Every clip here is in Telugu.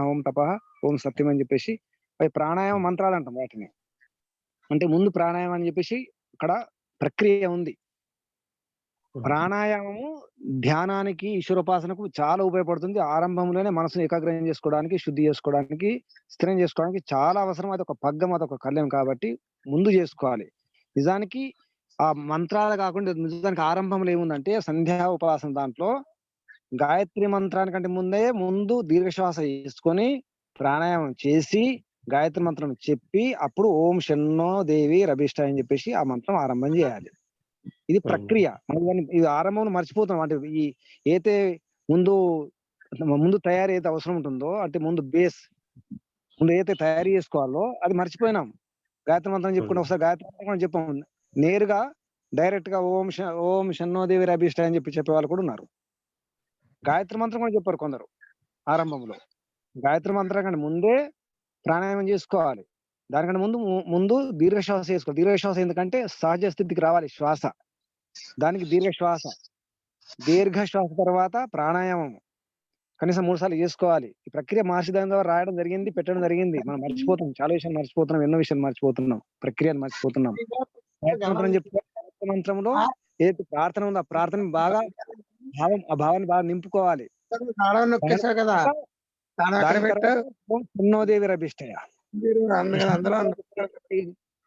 ఓం తపః, ఓం సత్యం అని చెప్పేసి అవి ప్రాణాయామ మంత్రాలు అంటాం వాటిని. అంటే ముందు ప్రాణాయామం అని చెప్పేసి అక్కడ ప్రక్రియ ఉంది. ప్రాణాయామము ధ్యానానికి, ఈశ్వరోపాసనకు చాలా ఉపయోగపడుతుంది. ఆరంభంలోనే మనసుని ఏకాగ్రం చేసుకోవడానికి, శుద్ధి చేసుకోవడానికి, స్థిరం చేసుకోవడానికి చాలా అవసరం. అదొక పగ్గం, అదొక కళ్యం కాబట్టి ముందు చేసుకోవాలి. నిజానికి ఆ మంత్రాలు కాకుండా నిజానికి ఆరంభంలో ఏముందంటే సంధ్యా ఉపాసన దాంట్లో గాయత్రి మంత్రానికంటే ముందు దీర్ఘశ్వాస తీసుకొని ప్రాణాయామం చేసి గాయత్రి మంత్రం చెప్పి అప్పుడు ఓం షన్నో దేవి రభిష్ట అని చెప్పేసి ఆ మంత్రం ఆరంభం చేయాలి. ఇది ప్రక్రియ. మనం ఇది ఆరంభంలో మర్చిపోతాం. అంటే ఈ అయితే ముందు ముందు తయారీ అయితే అవసరం ఉంటుందో అంటే ముందు ముందు ఏదైతే తయారీ చేసుకోవాలో అది మర్చిపోయినాం. గాయత్రి మంత్రం చెప్పుకుంటే ఒకసారి గాయత్రి మంత్రం కూడా చెప్పాము. నేరుగా డైరెక్ట్ గా ఓం షన్నో దేవి రభిష్ట అని చెప్పే వాళ్ళు కూడా ఉన్నారు. గాయత్రి మంత్రం కూడా చెప్పారు కొందరు ఆరంభంలో. గాయత్రి మంత్రం కంటే ముందే ప్రాణాయామం చేసుకోవాలి. దానికంటే ముందు దీర్ఘశ్వాస చేసుకోవాలి. దీర్ఘశ్వాస ఎందుకంటే సహజ స్థితికి రావాలి శ్వాస. దానికి దీర్ఘశ్వాస తర్వాత ప్రాణాయామం కనీసం 3 సార్లు చేసుకోవాలి. ఈ ప్రక్రియ మహర్షి దాని ద్వారా రాయడం జరిగింది, పెట్టడం జరిగింది. మనం మర్చిపోతాం, చాలా విషయాలు మర్చిపోతున్నాం, ఎన్నో విషయాలు మర్చిపోతున్నాం, ప్రక్రియను మర్చిపోతున్నాం. మంత్రం చెప్పుకోవాలి. మంత్రంలో ఏదైతే ప్రార్థన ఉందో ఆ ప్రార్థన బాగా ఆ భావాన్ని బాగా నింపుకోవాలి. దేవి రభిష్టయ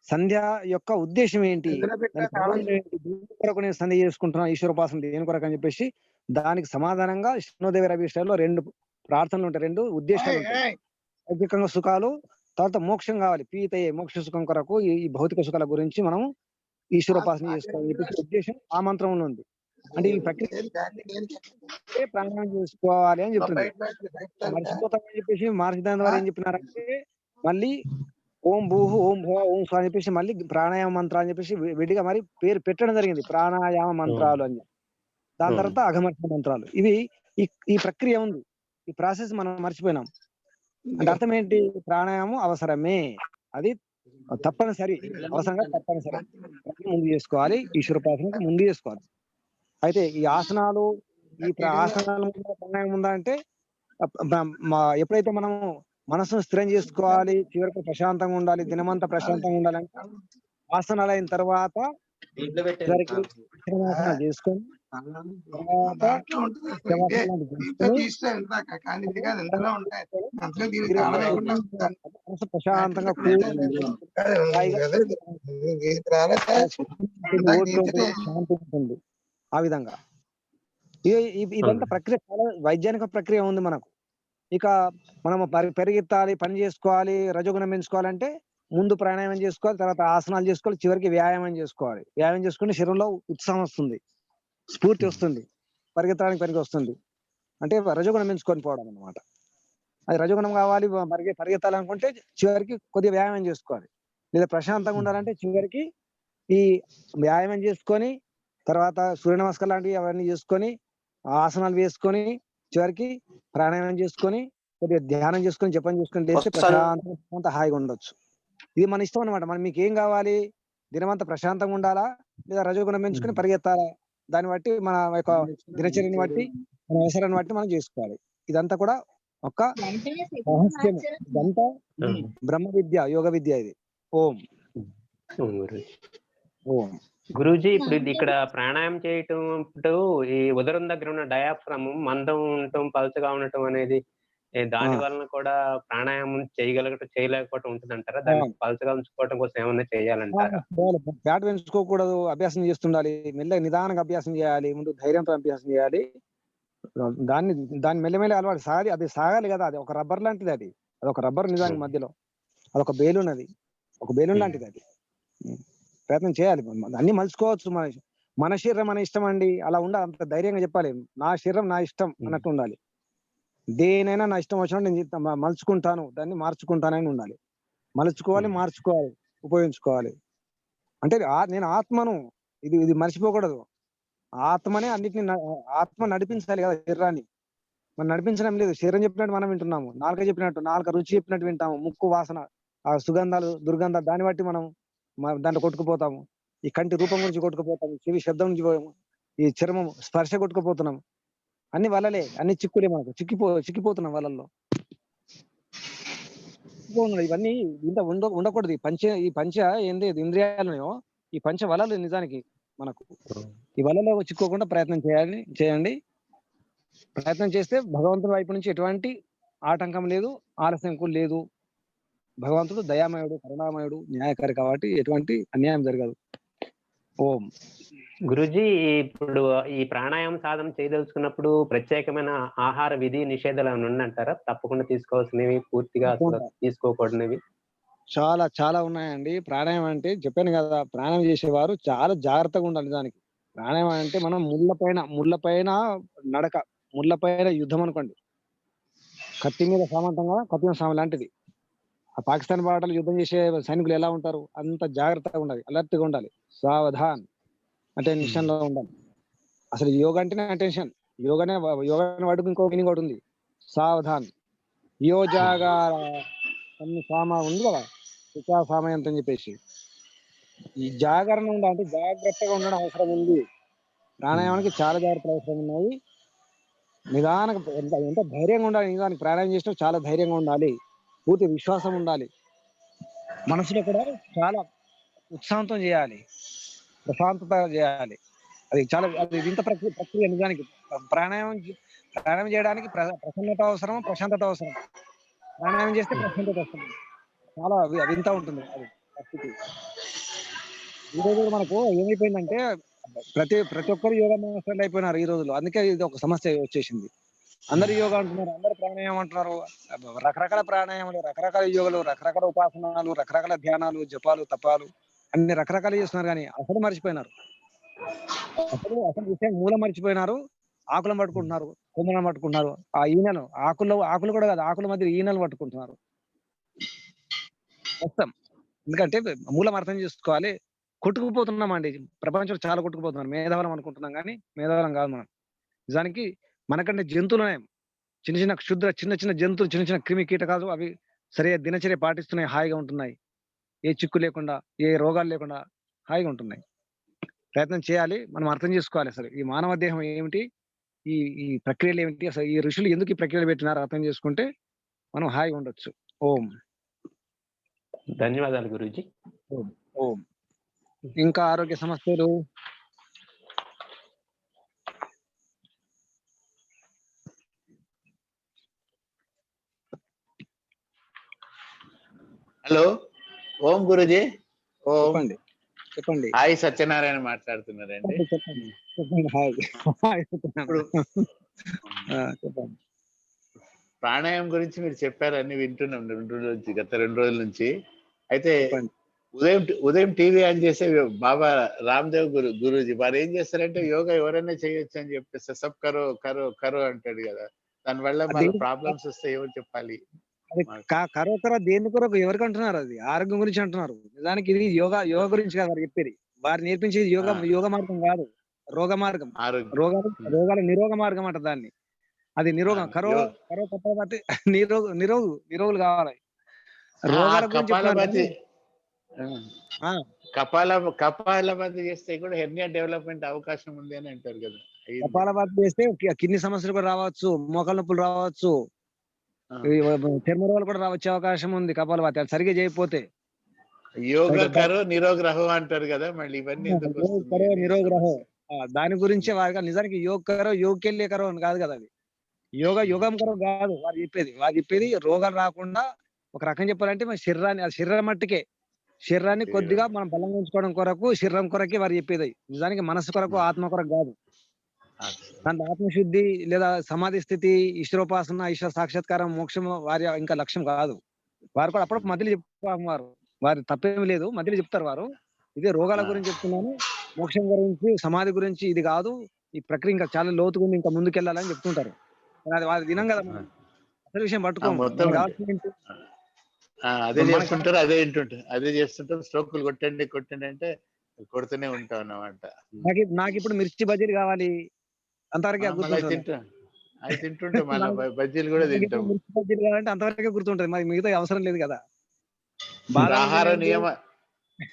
సంధ్య యొక్క ఉద్దేశం ఏంటి, కొరకు నేను సంధ్య చేసుకుంటున్నా, ఈశ్వరోపాసన దేని కొరకు అని చెప్పేసి దానికి సమాధానంగా విష్ణుదేవి రభిష్టలో 2 ప్రార్థనలు ఉంటాయి, 2 ఉద్దేశాలు ఉంటాయి. భౌతికంగా సుఖాలు, తర్వాత మోక్షం కావాలి, పీతయే మోక్ష సుఖం కొరకు ఈ భౌతిక సుఖాల గురించి మనం ఈశ్వరోపాసన చేసుకోవాలని చెప్పేసి ఉద్దేశం ఆ మంత్రంలో ఉంది. అంటే ఈ ప్రక్రియ ప్రాణాయామం చేసుకోవాలి అని చెప్తుంది. మర్చిపోతామని చెప్పేసి మహర్షి దాని ద్వారా ఏం చెప్పినారంటే మళ్ళీ ఓం భూహ్ ఓం భువ ఓం స్వ అని చెప్పేసి మళ్ళీ ప్రాణాయామ మంత్రాలు అని చెప్పేసి విడిగా మరి పేరు పెట్టడం జరిగింది, ప్రాణాయామ మంత్రాలు అని. దాని తర్వాత అఘమర్ష మంత్రాలు. ఇవి ఈ ప్రక్రియ ఉంది, ఈ ప్రాసెస్ మనం మర్చిపోయినాం. అంటే అర్థం ఏంటి, ప్రాణాయామం అవసరమే, అది తప్పనిసరి, అవసరంగా తప్పనిసరి ముందు చేసుకోవాలి, ఈశ్వరోపాసనకు ముందు చేసుకోవాలి. అయితే ఈ ఆసనాలు ఆసనాల ప్రాణాయామం ఉందా అంటే ఎప్పుడైతే మనం మనసును స్థిరం చేసుకోవాలి, చివరికి ప్రశాంతంగా ఉండాలి, దినమంతా ప్రశాంతంగా ఉండాలంటే ఆసనాలు అయిన తర్వాత చేసుకొని ప్రశాంతంగా శాంతి ఉంటుంది. ఆ విధంగా ఇదంతా ప్రక్రియ చాలా వైజ్ఞానిక ప్రక్రియ ఉంది మనకు. ఇక మనం పరిగెత్తాలి, పని చేసుకోవాలి, రజోగుణం పెంచుకోవాలంటే ముందు ప్రాణాయామం చేసుకోవాలి, తర్వాత ఆసనాలు చేసుకోవాలి, చివరికి వ్యాయామం చేసుకోవాలి. వ్యాయామం చేసుకుంటే శరీరంలో ఉత్సాహం వస్తుంది, స్ఫూర్తి వస్తుంది, పరిగెత్తడానికి పనికి వస్తుంది. అంటే రజోగుణం పెంచుకొని పోవడం అన్నమాట. అది రజోగుణం కావాలి, పరిగెత్తాలనుకుంటే చివరికి కొద్దిగా వ్యాయామం చేసుకోవాలి. లేదా ప్రశాంతంగా ఉండాలంటే చివరికి ఈ వ్యాయామం చేసుకొని తర్వాత సూర్య నమస్కారం లాంటివి అవన్నీ చేసుకొని ఆసనాలు వేసుకొని చివరికి ప్రాణాయామం చేసుకొని కొద్దిగా ధ్యానం చేసుకొని జపం చేసుకొని లేస్తే ప్రశాంతంగా హాయిగా ఉండొచ్చు. ఇది మన ఇష్టం అనమాట. మనం మీకు ఏం కావాలి, దినమంతా ప్రశాంతంగా ఉండాలా లేదా రజోగుణం పెంచుకొని పరిగెత్తాలా, దాన్ని బట్టి మన యొక్క దినచర్యని బట్టి మన అవసరాన్ని బట్టి మనం చేసుకోవాలి. ఇదంతా కూడా ఒక రహస్యం, ఇదంతా బ్రహ్మ విద్య, యోగ విద్య ఇది. ఓం ఓం. గురూజీ, ఇప్పుడు ఇక్కడ ప్రాణాయామం చేయటం ఈ ఉదరం దగ్గర ఉన్న డయాఫ్రమ్ మందం ఉండటం, పలుచగా ఉండటం అనేది దాని వలన కూడా ప్రాణాయామం చేయలేకపోవటం ఉంటుంది అంటారా? దాన్ని పలుచగా ఉంచుకోవటం కోసం ఏమన్నా చేయాలంటారా? ఫ్యాట్ పెంచుకోకూడదు, అభ్యాసం చేస్తుండాలి, మెల్లగా నిదానంగా అభ్యాసం చేయాలి, ముందు ధైర్యంతో అభ్యాసం చేయాలి. దాన్ని మెల్లమెల్ల అలవాటు సాగాలి. అది సాగాలి కదా, అది ఒక రబ్బర్ లాంటిది, అది ఒక రబ్బర్ నిజానికి మధ్యలో అదొక బేలూన్, అది ఒక బేలూన్ లాంటిది. అది ప్రయత్నం చేయాలి. అన్ని మలుచుకోవచ్చు. మన శరీరం మన ఇష్టం అండి, అలా ఉండాలి. అంత ధైర్యంగా చెప్పాలి, నా శరీరం నా ఇష్టం అన్నట్టు ఉండాలి. దేనైనా నా ఇష్టం వచ్చినట్టు నేను మలుచుకుంటాను, దాన్ని మార్చుకుంటానని ఉండాలి. మలుచుకోవాలి, మార్చుకోవాలి, ఉపయోగించుకోవాలి. అంటే నేను ఆత్మను, ఇది మర్చిపోకూడదు. ఆత్మనే అన్నిటిని, ఆత్మ నడిపించాలి కదా శరీరాన్ని. మనం నడిపించడం లేదు, శరీరం చెప్పినట్టు మనం వింటున్నాము, నాలుక చెప్పినట్టు, నాలుక రుచి చెప్పినట్టు వింటాము, ముక్కు వాసన, ఆ సుగంధాలు దుర్గంధాలు, దాన్ని బట్టి మనం దాంట్లో కొట్టుకుపోతాము. ఈ కంటి రూపం గురించి కొట్టుకుపోతాము, చెవి శబ్దం నుంచి, ఈ చర్మం స్పర్శ కొట్టుకుపోతున్నాం. అన్ని వలలే, అన్ని చిక్కులే, మనకు చిక్కిపోతున్నాం వలల్లో. ఇవన్నీ ఇంత ఉండకూడదు. ఈ పంచ ఏంది ఇంద్రియాలు ఈ పంచ వలలు నిజానికి మనకు ఈ వలలో చిక్కోకుండా చేయండి. ప్రయత్నం చేస్తే భగవంతుడి వైపు నుంచి ఎటువంటి ఆటంకం లేదు, ఆలస్యం కూడా లేదు. భగవంతుడు దయామయుడు, కరుణామయుడు, న్యాయకారి కాబట్టి ఎటువంటి అన్యాయం జరగదు. ఓం. గురూజీ, ఇప్పుడు ఈ ప్రాణాయామ సాధన చేయదలుచుకున్నప్పుడు ప్రత్యేకమైన ఆహార విధి నిషేధాలు ఏమైనా ఉన్నాయంటారా? తప్పకుండా తీసుకోవాల్సినవి, పూర్తిగా అసలు తీసుకోకూడనివి? చాలా చాలా ఉన్నాయండి. ప్రాణాయామం అంటే చెప్పాను కదా! ప్రాణాయామం చేసేవారు చాలా జాగ్రత్తగా ఉండాలి నిజానికి. ప్రాణాయామం అంటే మనం ముళ్ళ పైన నడక, ముళ్ళ పైన యుద్ధం అనుకోండి. కత్తి మీద సామంతం కదా, కత్తి మీద సామ లాంటిది. ఆ పాకిస్తాన్ బార్డర్‌లో యుద్ధం చేసే సైనికులు ఎలా ఉంటారు? అంత జాగ్రత్తగా ఉండాలి. అలర్ట్‌గా ఉండాలి. సావధాన్ అంటే నిశ్చయంలో ఉండాలి. అసలు యోగా అంటేనే అటెన్షన్. యోగాని వాడుకు ఇంకో మీనింగ్ ఒకటి ఉంది. సావధాన్. యో జాగార అన్ని సామ ఉంది కదా! శిఖా సామయంతం అని చెప్పేసి. ఈ జాగరణ అంటే జాగ్రత్తగా ఉండడం అవసరం ఉంది. ప్రాణాయామానికి చాలా జాగ్రత్తలు అవసరం ఉన్నాయి. నిదానంగా ఎంత ధైర్యంగా ఉండాలి. నిజానికి ప్రాణాయామం చేసినప్పుడు చాలా ధైర్యంగా ఉండాలి. పూర్తి విశ్వాసం ఉండాలి. మనసులో కూడా చాలా ఉత్సాహంతో చేయాలి. ప్రశాంతత చేయాలి. అది వింత ప్రక్రియ నిజానికి. ప్రాణాయామం చేయడానికి ప్రసన్నత అవసరం, ప్రశాంతత అవసరం. ప్రాణాయామం చేస్తే ప్రశాంతత వస్తుంది. చాలా వింత ఉంటుంది అది పరిస్థితి. ఈ రోజు మనకు ఏమైపోయిందంటే ప్రతి ఒక్కరు యోగా మాస్టర్లు అయిపోయినారు ఈ రోజుల్లో. అందుకే ఇది ఒక సమస్య వచ్చేసింది. అందరు యోగా అంటున్నారు, అందరు ప్రాణాయామం అంటున్నారు. రకరకాల ప్రాణాయామాలు, రకరకాల యోగాలు, రకరకాల ఉపాసనాలు, రకరకాల ధ్యానాలు, జపాలు, తపాలు అన్ని రకరకాలు చేస్తున్నారు కానీ అసలు మర్చిపోయినారు. అసలు విషయం మూలం మర్చిపోయినారు. ఆకులను పట్టుకుంటున్నారు, కొమ్మలను పట్టుకుంటున్నారు. ఆ ఈనెలు ఆకులు కూడా కాదు, ఆకుల మధ్య ఈనెలు పట్టుకుంటున్నారు. కష్టం. ఎందుకంటే మూలం అర్థం చేసుకోవాలి. కొట్టుకుపోతున్నామండి. ప్రపంచంలో చాలా కొట్టుకుపోతున్నారు. మేధావులం అనుకుంటున్నాం కానీ మేధావులం కాదు మనం. నిజానికి మనకంటే జంతువులనే చిన్న జంతువులు, చిన్న క్రిమి కీటకాలు అవి సరైన దినచర్య పాటిస్తున్నాయి, హాయిగా ఉంటున్నాయి. ఏ చిక్కు లేకుండా, ఏ రోగాలు లేకుండా హాయిగా ఉంటున్నాయి. ప్రయత్నం చేయాలి. మనం అర్థం చేసుకోవాలి అసలు ఈ మానవ దేహం ఏమిటి, ఈ ఈ ప్రక్రియలు ఏమిటి, అసలు ఈ ఋషులు ఎందుకు ఈ ప్రక్రియలు పెట్టినారో అర్థం చేసుకుంటే మనం హాయిగా ఉండొచ్చు. ఓం. ధన్యవాదాలు గురూజీ. ఓం. ఓం. ఇంకా ఆరోగ్య సమస్యలు? హలో, ఓం గురుజీ. ఓం. చెప్పండి. హాయ్, సత్యనారాయణ మాట్లాడుతున్నారండి. చెప్పండి. హాయ్. ఇప్పుడు చెప్పండి. ప్రాణాయామం గురించి మీరు చెప్పారు, అన్ని వింటున్నాం గత 2 రోజుల నుంచి. అయితే ఉదయం టీవీ ఆన్ చేసే బాబా రామ్దేవ్ గురూజీ వారు ఏం చేస్తారంటే యోగా ఎవరైనా చేయొచ్చు అని చెప్పేసి సబ్ కరో కరో కరో అంటాడు కదా. దానివల్ల మన ప్రాబ్లమ్స్ వస్తే ఎవరు చెప్పాలి? కరో దేని కొరకు ఎవరికి అంటున్నారు? అది ఆరోగ్యం గురించి అంటున్నారు. నిజానికి ఇది యోగా గురించి కాదు వారు చెప్పేది. వారు నేర్పించేది యోగ మార్గం కాదు, రోగ మార్గం. రోగాల నిరోగ మార్గం అంట దాన్ని. అది నిరోగం. కపలపతి నిరోగులు కావాలి. రోగాల గురించి కపాలపతి చేస్తే కూడా హెర్నియా డెవలప్మెంట్ అవకాశం ఉంది అని అంటారు కదా. కపాలపతి చేస్తే కిడ్నీ సమస్యలు కూడా రావచ్చు, మోకాళ్ళ నొప్పులు రావచ్చు, చర్మ రోగాలు కూడా వచ్చే అవకాశం ఉంది కపాలపతి అది సరిగ్గా చేయకపోతే. యోగా కరో నిరోగ రహో అంటారు కదా, మళ్ళీ ఇవన్నీ నిరోగ రహో దాని గురించే వారిగా. నిజానికి యోగకెళ్ళే కరో అని కాదు కదా అది. యోగం కరో కాదు వారు చెప్పేది రోగాలు రాకుండా ఒక రకం చెప్పాలంటే మన శరీరం మట్టుకే, శరీరాన్ని కొద్దిగా మనం బలంగా ఉంచుకోవడం కొరకు, శరీరం కొరకే వారు చెప్పేది. నిజానికి మనసు కొరకు, ఆత్మ కొరకు కాదు. దాంట్లో ఆత్మశుద్ధి లేదా సమాధి స్థితి, ఈశ్వరోపాసన, ఈశ్వర సాక్షాత్కారం, మోక్షం వారి ఇంకా లక్ష్యం కాదు. వారు కూడా అప్పుడు మధ్యలో చెప్తారు, వారి తప్పేమీ లేదు, మధ్యలో చెప్తారు వారు. ఇదే రోగాల గురించి చెప్తున్నాను, మోక్షం గురించి, సమాధి గురించి ఇది కాదు, ఈ ప్రక్రియ ఇంకా చాలా లోతుగా ఇంకా ముందుకెళ్ళాలని చెప్తుంటారు. అది వారి వినం కదా, అసలు విషయం పట్టుకోము. అదే చేస్తుంటారు, అదే చేస్తుంటారు. స్ట్రోకులు కొట్టండి అంటే కొడుతూనే ఉంటాం అన్నమాట. నాకు ఇప్పుడు మిర్చి బజ్జీలు కావాలి అంతవరకే గుర్తుంటుంది. అది తింటుంటే మళ్ళీ బజ్జీలు కూడా తింటాం. మిర్చి బజ్జీలు కావాలంటే అంతవరకే గుర్తుంటది, మరి మిగతా అవసరం లేదు కదా.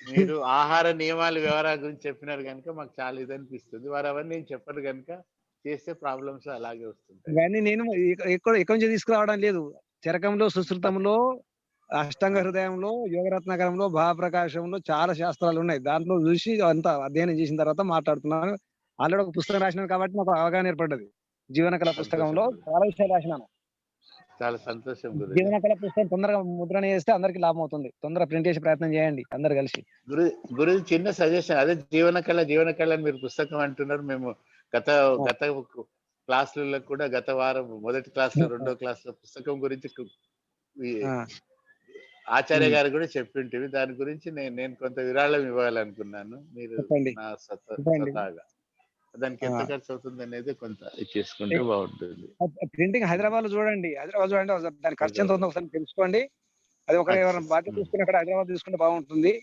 మీరు ఆహార నియమాలు వివరాల గురించి చెప్పినారు కనుక మాకు చాలా ఇది అనిపిస్తుంది. వారు అవన్నీ చెప్పరు కనుక చేస్తే ప్రాబ్లమ్స్ అలాగే వస్తుంటాయి. కానీ నేను ఎక్కడి నుంచి తీసుకురావడం లేదు. చరకంలో, సుశ్రుతంలో అష్టాంగ హృదయంలో, యోగరత్నాకరంలో, భావప్రకాశంలో చాలా శాస్త్రాలు ఉన్నాయి. దాంట్లో చూసి అంతా అధ్యయనం చేసిన తర్వాత మాట్లాడుతున్నాను. ఆల్రెడీ ఒక పుస్తకం రాసినాను కాబట్టి నాకు అవగాహన ఏర్పడ్డది. జీవనకళ పుస్తకంలో సంతోషం. చాలా విషయాలు రాసినాను. చాలా సంతోషం గురుజీ. జీవనకళ పుస్తకం తొందరగా ముద్రణ చేస్తే అందరికి లాభం అవుతుంది. తొందరగా ప్రింట్ చేసే ప్రయత్నం చేయండి అందరు కలిసి. గురు గురుజీ చిన్న సజెషన్, అదే జీవన కళ అని మీరు పుస్తకం అంటున్నారు. మేము గత గత క్లాసులలో కూడా గత వారం మొదటి క్లాసులో రెండో క్లాసులో పుస్తకం గురించి ఈ ఆ, ఆచార్య గారు కూడా చెప్పింటివి. దాని గురించి నేను కొంత విరాళం ఇవ్వాలనుకున్నాను. మీరు చెప్పండి నా చెప్పండి. స్వతహాగా దానికి ఎంత ఖర్చు అవుతుంది అనేది కొంత చేసుకుంటే బాగుంటుంది. ప్రింటింగ్ హైదరాబాద్ లో చూడండి, దాని ఖర్చు ఎంత ఉందో ఒకసారి తెలుసుకోండి. అది ఒక ఎవరైనా బాధ్యత తీసుకుని అక్కడ హైదరాబాద్ తీసుకుంటే బాగుంటుంది.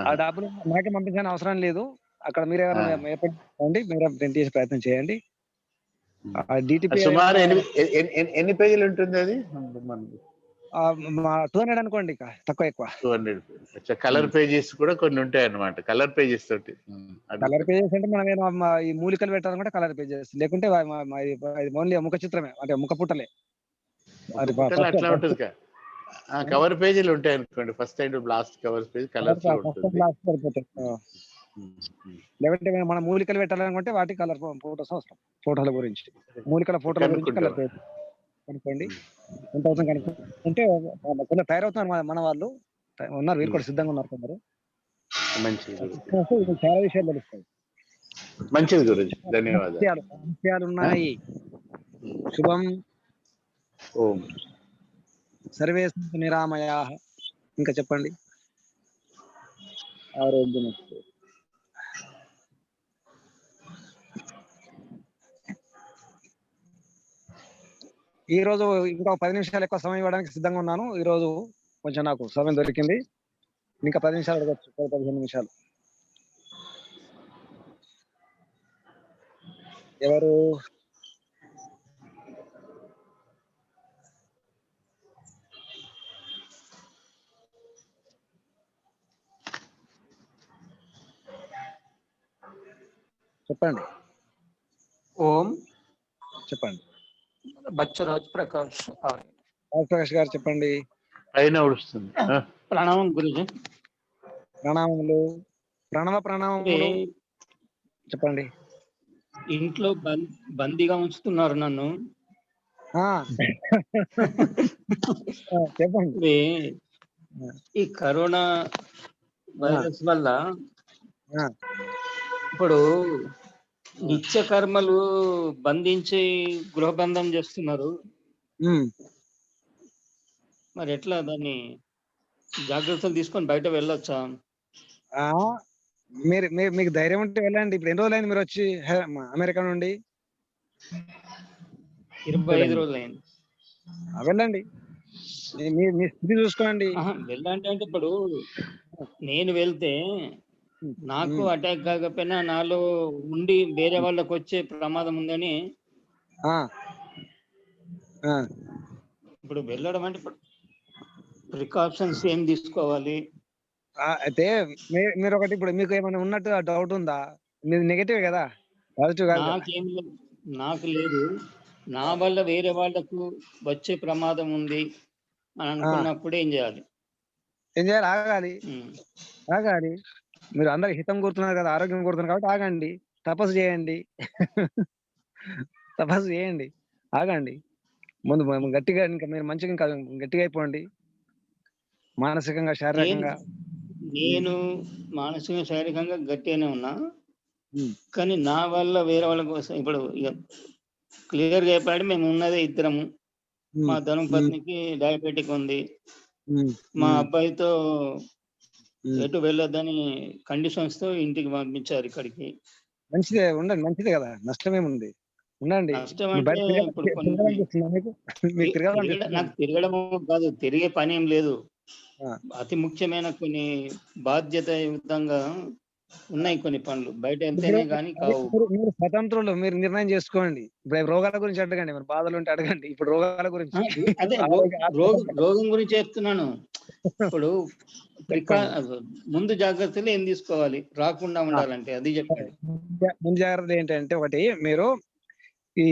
ఆ డబ్బులు నాకే పంపించాల్సిన అవసరం లేదు. అక్కడ మీరు ఎవరైనా ఏర్పడి మీరు ప్రింట్ చేసే ప్రయత్నం చేయండి. డిటిపి సుమారు ఎన్ని పేజీలు ఉంటుంది అది? 200 అనుకోండి, తక్కువ ఎక్కువ. 200. కలర్ పేజెస్ కూడా కొన్ని ఉంటాయి అన్నమాట. కలర్ పేజెస్ తోటి. కలర్ పేజెస్ అంటే మనం ఈ మూలికలు పెట్టాలనుకుంటే కలర్ పేజెస్, లేకుంటే ఓన్లీ ముఖ చిత్రమే, అంటే ముఖ పుట్టలే. అట్లా ఉంటుంది. కవర్ పేజీలు ఉంటాయి అనుకోండి. First and last cover page colours లో ఉంటుంది. లేదంటే మనం మూలికలు పెట్టాలనుకుంటే వాటి కలర్ ఫోటోస్ అవసరం. ఫోటోల గురించి, మూలికల ఫోటోల గురించి కలర్ పేజ్ కనుక్కోండి. ఎంత అవుతుంది కనుక్కుంటే కొంచెం తయారవుతున్నారు మన వాళ్ళు ఉన్నారు, వీరు కూడా సిద్ధంగా ఉన్నారు కొందరు. చాలా విషయాలు తెలుస్తాయి. మంచిది గురుజీ, ధన్యవాదాలు. విషయాలు ఉన్నాయి. శుభం. ఓం సర్వే సంతు నిరామయాః. ఇంకా చెప్పండి. ఆరోగ్యం. ఈ రోజు ఇంకా 10 నిమిషాలు ఎక్కువ సమయం ఇవ్వడానికి సిద్ధంగా ఉన్నాను. ఈ రోజు కొంచెం నాకు సమయం దొరికింది. ఇంకా 10 నిమిషాలు అడగచ్చు, 15 నిమిషాలు. ఎవరు? చెప్పండి. ఓం. చెప్పండి. బచ్చరాజ్ ప్రకాష్. ప్రకాష్ గారు చెప్పండి. పైన ఉడుస్తుంది. ప్రణామం గురుజీ. ప్రణామములు. ప్రణామములు. చెప్పండి. ఇంట్లో బందీగా ఉంచుతున్నారు నన్ను. చెప్పండి. ఈ కరోనా వైరస్ వల్ల ఇప్పుడు నిత్య కర్మలు బంధించి గృహబంధం చేస్తున్నారు. మరి ఎట్లా దాన్ని జాగ్రత్తలు తీసుకొని బయట వెళ్ళొచ్చా? మీకు ధైర్యం ఉంటే వెళ్ళండి. ఇప్పుడు ఎన్ని రోజులైంది మీరు వచ్చి అమెరికా నుండి? 25 రోజులైంది. వెళ్ళండి, మీ స్థితి చూసుకోండి. వెళ్ళండి అంటే ఇప్పుడు నేను వెళ్తే నాకు అటాక్ కాకపోయినా నాలో ఉండి వేరే వాళ్ళకి వచ్చే ప్రమాదం ఉందని ఇప్పుడు వెళ్ళడం అంటే ప్రికాషన్స్ ఏం తీసుకోవాలి? అయితే మీరు ఒకటి, ఇప్పుడు మీకు ఏమైనా ఉన్నట్టు డౌట్ ఉందా? మీది నెగటివ్ కదా, పాజిటివ్ కాదు. నాకేం లేదు, నాకు లేదు. నా వల్ల వేరే వాళ్ళకు వచ్చే ప్రమాదం ఉంది అని అనుకున్నప్పుడు ఏం చేయాలి? ఆగాలి. మీరు అందరు హితం కోరుతున్నారు కదా, ఆరోగ్యం కోరుతున్నారు కాబట్టి ఆగండి. తపస్సు చేయండి. తపస్సు చేయండి, ఆగండి. ముందు గట్టిగా, ఇంకా మీరు మంచిగా ఇంకా గట్టిగా అయిపోండి, మానసికంగా, శారీరకంగా. నేను మానసికంగా శారీరకంగా గట్టిగానే ఉన్నా, కానీ నా వల్ల వేరే వాళ్ళ కోసం ఇప్పుడు ఇక క్లియర్ గా చెప్పాడు. మేము ఉన్నదే ఇద్దరము. మా ధర్మపత్నికి డయాబెటిక్ ఉంది. మా అబ్బాయితో ఎటు వెళ్ళొద్దని కండిషన్స్ తో ఇంటికి పంపించారు ఇక్కడికి. మంచిదే, ఉండండి, మంచిదే కదా, నష్టమేముంది, ఉండండి. నష్టం అంటే ఇప్పుడు నాకు తిరగడం కాదు, తిరిగే పని ఏం లేదు. అతి ముఖ్యమైన కొన్ని బాధ్యతాయుతంగా ఉన్నాయి కొన్ని పనులు, బయట వెళ్తేనే కానీ కావు. మీరు స్వతంత్రులు, మీరు నిర్ణయం చేసుకోండి. ఇప్పుడు రోగాల గురించి అడగండి, మరి బాధలు ఉంటే అడగండి. ఇప్పుడు రోగాల గురించి, అదే రోగం గురించి చెప్తున్నాను. ఇప్పుడు ముందు జాగ్రత్తలు ఏం తీసుకోవాలి రాకుండా ఉండాలంటే అది చెప్పండి. ముందు జాగ్రత్తలు ఏంటంటే, ఒకటి, మీరు ఈ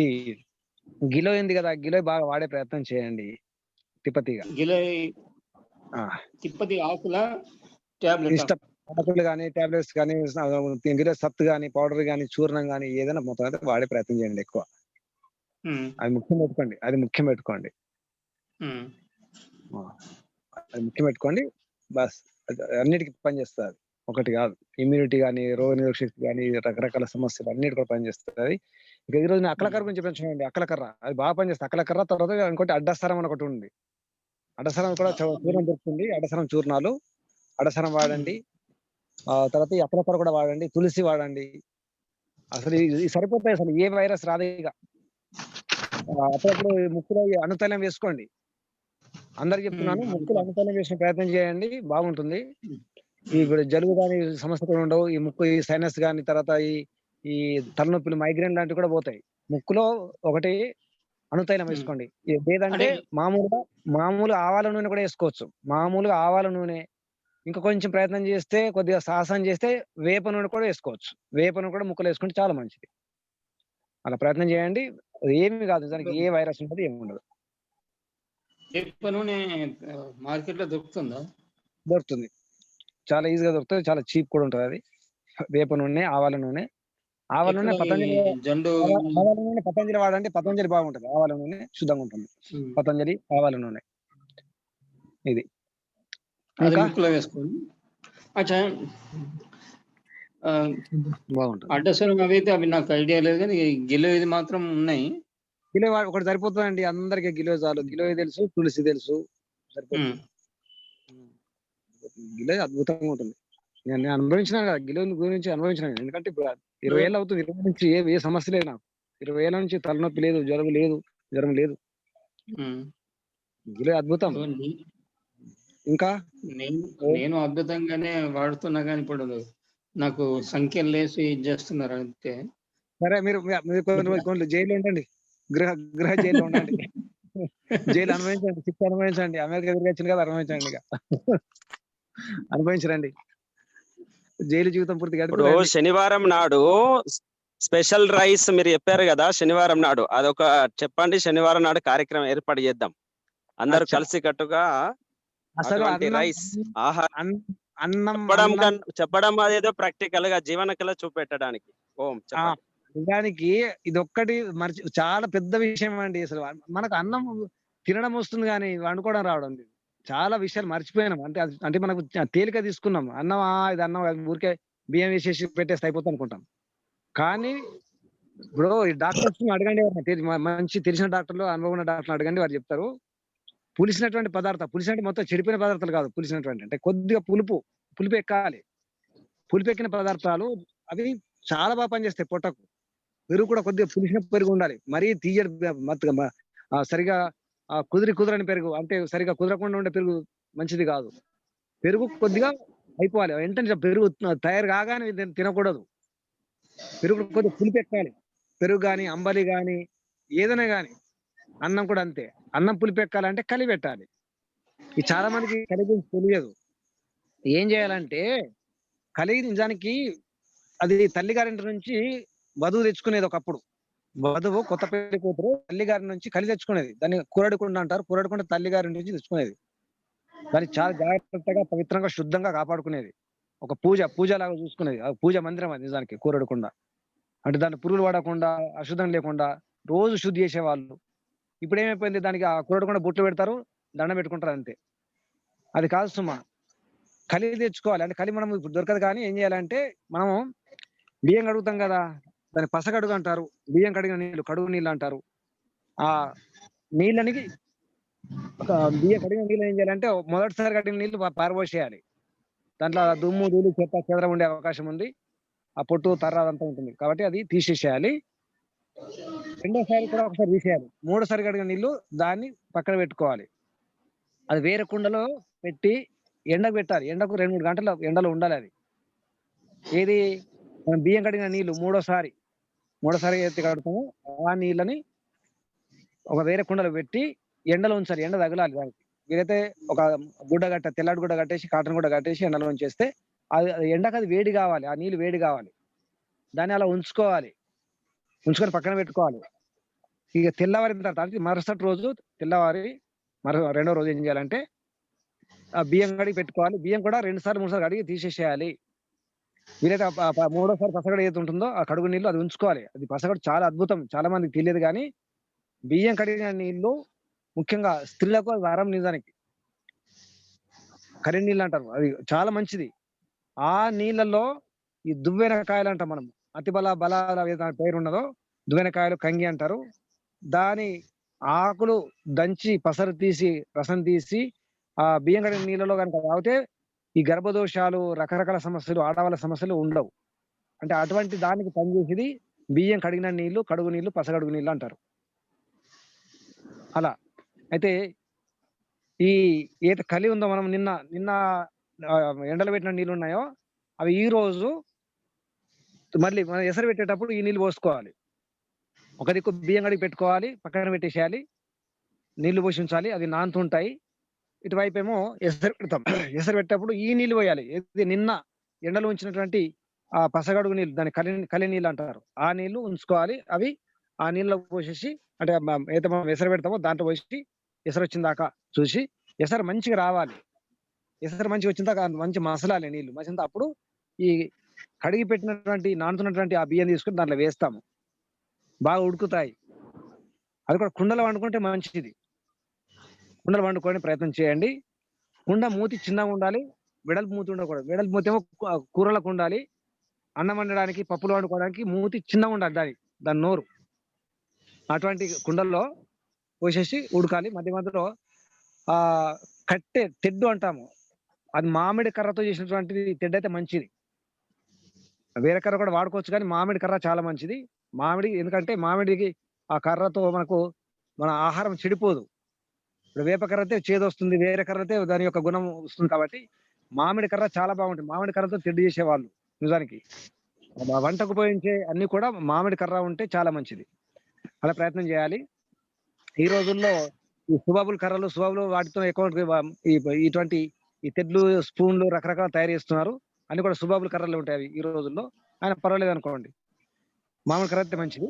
గిలో ఉంది కదా, గిలో బాగా వాడే ప్రయత్నం చేయండి. తిప్పతిగా గిలోయ్ తిప్పతి ఆకుల టాబ్లెట్ ఇష్టం ఆకులు కానీ టాబ్లెట్స్ కానీ ఇందులో సత్తు కానీ పౌడర్ కానీ చూర్ణం కానీ ఏదైనా మొత్తం అయితే వాడే ప్రయత్నం చేయండి ఎక్కువ. అది ముఖ్యం పెట్టుకోండి, అది ముఖ్యం పెట్టుకోండి, అది ముఖ్యం పెట్టుకోండి. బస్ అన్నిటికీ పనిచేస్తుంది. అది ఒకటి కాదు, ఇమ్యూనిటీ కానీ రోగ నిరోధక శక్తి కానీ రకరకాల సమస్యలు అన్నిటి కూడా పనిచేస్తుంది. ఇక ఈ రోజు నేను అక్కలకర్ర గురించి పెంచండి. అక్కలకర్ర అది బాగా పనిచేస్తుంది. అక్కలకర్ర తర్వాత ఇంకోటి అడ్డసరం అని ఒకటి ఉంది. అడసరం కూడా చూర్ణం దొరుకుతుంది. అడసరం చూర్ణాలు, అడసరం వాడండి. తర్వాత ఈ అక్కలకర్ర కూడా వాడండి, తులసి వాడండి. అసలు ఇది సరిపోతాయి, అసలు ఏ వైరస్ రాదు. ఇక అప్పుడప్పుడు ముక్కులో అనుతైలం వేసుకోండి. అందరికి చెప్తున్నాను, ముక్కులో అనుతైలం వేసిన ప్రయత్నం చేయండి, బాగుంటుంది. ఇప్పుడు జలుబు కానీ సమస్య కూడా ఉండవు. ఈ ముక్కు ఈ సైనస్ కానీ తర్వాత ఈ తలనొప్పులు మైగ్రేన్ లాంటివి కూడా పోతాయి. ముక్కులో ఒకటి అనుతైలం వేసుకోండి. లేదంటే మామూలుగా ఆవాల నూనె కూడా వేసుకోవచ్చు. మామూలుగా ఆవాల నూనె, ఇంకా కొంచెం ప్రయత్నం చేస్తే కొద్దిగా సాహసం చేస్తే వేప నూనె కూడా వేసుకోవచ్చు. వేప నూనె కూడా ముక్కలు వేసుకుంటే చాలా మంచిది. అలా ప్రయత్నం చేయండి. ఏమి కాదు, దానికి ఏ వైరస్ ఉండదు, ఏమి ఉండదు. వేప నూనె మార్కెట్ లో దొరుకుతుందా? దొరుకుతుంది, చాలా ఈజీగా దొరుకుతుంది, చాలా చీప్ కూడా ఉంటుంది. అది వేప నూనె, ఆవాల నూనె. ఆవాల నూనె పతంజలి, ఆవాల నూనె పతంజలి వాడండి. పతంజలి బాగుంటుంది. ఆవాల నూనె శుద్ధంగా ఉంటుంది. పతంజలి ఆవాల నూనె ఇది వేసుకోండి. బాగుంటుంది. అడ్డసరం అవి అయితే అవి నాకు ఐడియా లేదు, కానీ గిలో ఇది మాత్రం ఉన్నాయి. గిలో ఒకటి సరిపోతుందండి అందరికి. గిలో చాలు. గిలో తెలుసు, తులసి తెలుసు, సరిపోతుంది. గిలో అద్భుతంగా ఉంటుంది. నేను అనుభవించినాను కదా, గిలో గురించి అనుభవించినాను. ఎందుకంటే ఇప్పుడు 20 ఏళ్ళు అవుతుంది. 20 నుంచి ఏ సమస్య లేదు నాకు. 20 ఏళ్ళ నుంచి తలనొప్పి లేదు, జ్వరం లేదు. గిలో అద్భుతం. ఇంకా నేను అద్భుతంగానే వాడుతున్నా, కానీ ఇప్పుడు నాకు సంఖ్యలు లేసి ఇది చేస్తున్నారు అంతే. సరే, మీరు కొన్ని జైల్లో ఉండండి, గృహ జైల్లో ఉండండి. జైలు అనుభవించండి, శిక్ష అనుభవించండి. అమెరికా తిరిగి వచ్చింది కదా, అనుభవించండి. ఇక అనుభవించరండి, జైలు జీవితం పూర్తిగా. ఇప్పుడు శనివారం నాడు స్పెషల్ రైస్ మీరు చెప్పారు కదా, శనివారం నాడు అదొక చెప్పండి. శనివారం నాడు కార్యక్రమం ఏర్పాటు చేద్దాం, అందరూ కలిసి కట్టుగా. అసలు రైస్ ఆహారం అన్నం చెప్పడం అదేదో ప్రాక్టికల్ గా జీవన కళ చూపెట్టడానికి. నిజానికి ఇది ఒక్కటి చాలా పెద్ద విషయం అండి. అసలు మనకు అన్నం తినడం వస్తుంది కానీ వండుకోవడం రావడం లేదు. చాలా విషయాలు మర్చిపోయినాం. అంటే మనకు తేలిక తీసుకున్నాం. అన్నం ఇది అన్నం ఊరికే బియ్యం వేసేసి పెట్టేస్తే అయిపోతుంది అనుకుంటాం. కానీ ఇప్పుడు ఈ డాక్టర్స్ అడగండి, మంచి తెలిసిన డాక్టర్లు, అనుభవం ఉన్న డాక్టర్లు అడగండి, వారు చెప్తారు. పులిసినటువంటి పదార్థాలు, పులిసినట్టు మొత్తం చెడిపోయిన పదార్థాలు కాదు. పులిసినటువంటి అంటే కొద్దిగా పులుపు ఎక్కాలి. పులుపు ఎక్కిన పదార్థాలు అవి చాలా బాగా పనిచేస్తాయి పొట్టకు. పెరుగు కూడా కొద్దిగా పులిసిన పెరుగు ఉండాలి. మరీ తీయడి సరిగా కుదరని పెరుగు, అంటే సరిగా కుదరకుండా ఉండే పెరుగు మంచిది కాదు. పెరుగు కొద్దిగా అయిపోవాలి. వెంటనే పెరుగు తయారు కాగానే తినకూడదు. పెరుగు కొద్దిగా పులుపు ఎక్కాలి. పెరుగు కానీ అంబలి కానీ ఏదైనా కానీ. అన్నం కూడా అంతే. అన్నం పులుపు ఎక్కాలంటే కలి పెట్టాలి. ఇది చాలా మందికి కలి గురించి తెలియదు. ఏం చేయాలంటే, కలి నిజానికి అది తల్లిగారింటి నుంచి వధువు తెచ్చుకునేది. ఒకప్పుడు వధువు కొత్త పెళ్లి కూతురు తల్లిగారి నుంచి కలి తెచ్చుకునేది. దాన్ని కూరడికుండ అంటారు. కూరడికుండ తల్లిగారి నుంచి తెచ్చుకునేది. దాన్ని చాలా జాగ్రత్తగా పవిత్రంగా శుద్ధంగా కాపాడుకునేది. ఒక పూజ లాగా చూసుకునేది. పూజ మందిరం అది నిజానికి కూరడికుండ. అంటే దాన్ని పురుగులు పడకుండా, అశుద్ధం లేకుండా రోజు శుద్ధి చేసేవాళ్ళు. ఇప్పుడు ఏమైపోయింది, దానికి ఆ కూరడికుండ బొట్లు పెడతారు, దండం పెట్టుకుంటారు, అంతే. అది కాదు సుమా. కలి తెచ్చుకోవాలి. అంటే కలి మనం ఇప్పుడు దొరకదు. కానీ ఏం చేయాలంటే, మనము బియ్యం కడుగుతాం కదా, దాన్ని పసగడుగు అంటారు. బియ్యం కడిగిన నీళ్ళు కడుగు నీళ్ళు అంటారు. ఆ నీళ్ళని బియ్యం కడిగిన నీళ్ళు ఏం చేయాలంటే, మొదటిసారి కడిగిన నీళ్లు పారబోసేయాలి. దాంట్లో దుమ్ము ధూళి చెత్త చెదర ఉండే అవకాశం ఉంది. ఆ పొట్టు తర్ర అదంతా ఉంటుంది కాబట్టి అది తీసేసేయాలి. రెండోసారి కూడా ఒకసారి తీసేయాలి. మూడోసారి కడిగిన నీళ్లు దాన్ని పక్కన పెట్టుకోవాలి. అది వేరే కుండలో పెట్టి ఎండకు పెట్టాలి. ఎండకు 2-3 గంటలు ఎండలో ఉండాలి. అది ఏది, మనం బియ్యం కడిగిన నీళ్లు మూడోసారి ఎత్తి కడుతాము. ఆ నీళ్ళని ఒక వేరే కుండలో పెట్టి ఎండలో ఉంచాలి. ఎండ తగలాలి దానికి. వీలైతే ఒక తెల్లటి గుడ్డ కట్టేసి, కాటన్ గుడ్డ కట్టేసి ఎండలో ఉంచేస్తే అది ఎండకు అది వేడి కావాలి. ఆ నీళ్ళు వేడి కావాలి. దాన్ని అలా ఉంచుకొని పక్కన పెట్టుకోవాలి. ఇక తెల్లవారిన తర్వాత మరుసటి రోజు రెండో రోజు ఏం చేయాలంటే, ఆ బియ్యం కడిగి పెట్టుకోవాలి. బియ్యం కూడా 2 సార్లు 3 సార్లు కడిగి తీసేసేయాలి. వీలైతే మూడోసారి పసగడు ఏదైతే ఉంటుందో ఆ కడుగు నీళ్ళు అది ఉంచుకోవాలి. అది పసగడు చాలా అద్భుతం. చాలా మందికి తెలియదు గానీ బియ్యం కడిగిన నీళ్ళు ముఖ్యంగా స్త్రీలకు అది వరం నిజానికి. కరెంట్ నీళ్ళు అంటారు. అది చాలా మంచిది. ఆ నీళ్ళల్లో ఈ దువ్వెనకాయలు అంటాం మనం. అతిబల బలాల ఏదైతే పేరు ఉన్నదో దువ్వెనకాయలు, కంగి అంటారు. దాని ఆకులు దంచి పసరు తీసి రసం తీసి ఆ బియ్యం కడిగిన నీళ్ళలో కనుక తాగితే ఈ గర్భదోషాలు, రకరకాల సమస్యలు, ఆడవాళ్ళ సమస్యలు ఉండవు. అంటే అటువంటి దానికి పనిచేసేది బియ్యం కడిగిన నీళ్లు, కడుగు నీళ్లు, పసగడుగు నీళ్లు అంటారు. అలా. అయితే ఈ ఏదైతే కలి ఉందో మనం నిన్న ఎండలో పెట్టిన నీళ్ళు ఉన్నాయో అవి ఈ రోజు మళ్ళీ మనం ఎసరు పెట్టేటప్పుడు ఈ నీళ్ళు పోసుకోవాలి. ఒక దిక్కు బియ్యం కడిగి పెట్టుకోవాలి, పక్కన పెట్టేసేయాలి, నీళ్లు పోసి ఉంచాలి, అవి నానుతుంటాయి. ఇటువైపు ఏమో ఎసరు పెడతాం. ఎసరు పెట్టేటప్పుడు ఈ నీళ్లు పోయాలి. ఇది నిన్న ఎండలో ఉంచినటువంటి ఆ పసగడుగు నీళ్ళు, దాన్ని కలి నీళ్ళు అంటారు. ఆ నీళ్లు ఉంచుకోవాలి. అవి ఆ నీళ్ళలో పోసేసి అంటే ఏదైతే మనం ఎసరు పెడతామో దాంట్లో పోసి ఎసరు వచ్చిన దాకా చూసి ఎసరు మంచిగా రావాలి. ఎసరు మంచిగా వచ్చిన దాకా మంచి మసలాలి నీళ్లు. మసిలిన అప్పుడు ఈ కడిగి పెట్టినటువంటి నానుతున్నటువంటి ఆ బియ్యం తీసుకుని దాంట్లో వేస్తాము. బాగా ఉడుకుతాయి. అది కూడా కుండలో వండుకుంటే మంచిది. కుండలు వండుకొని ప్రయత్నం చేయండి. కుండ మూతి చిన్నగా ఉండాలి, వెడల్పు మూతి ఉండకూడదు. వెడల్పు మూతి ఏమో కూరలకు ఉండాలి. అన్నం వండడానికి, పప్పులు వండుకోవడానికి మూతి చిన్నగా ఉండాలి దాని నోరు. అటువంటి కుండల్లో పోసేసి ఉడకాలి. మధ్య మధ్యలో ఆ కట్టె తెడ్డు అంటాము. అది మామిడి కర్రతో చేసినటువంటిది తెడ్డు అయితే మంచిది. వేరే కర్ర కూడా వాడుకోవచ్చు కానీ మామిడి కర్ర చాలా మంచిది. ఎందుకంటే మామిడికి ఆ కర్రతో మన ఆహారం చెడిపోదు. ఇప్పుడు వేప కర్ర అయితే చేదు వస్తుంది, వేరే కర్ర అయితే దాని యొక్క గుణం వస్తుంది. కాబట్టి మామిడి కర్ర చాలా బాగుంటుంది. మామిడి కర్రతో తెడ్డు చేసేవాళ్ళు నిజానికి. వంటకు ఉపయోగించే అన్ని కూడా మామిడి కర్ర ఉంటే చాలా మంచిది. అలా ప్రయత్నం చేయాలి. ఈ రోజుల్లో ఈ సుబాబులు వాటితో ఎక్కువ ఇటువంటి ఈ తెడ్లు, స్పూన్లు రకరకాల తయారు చేస్తున్నారు. అన్ని కూడా సుబాబుల్ కర్రలు ఉంటాయి అవి ఈ రోజుల్లో. ఆయన పర్వాలేదు అనుకోండి. మామిడి కర్ర అయితే మంచిది.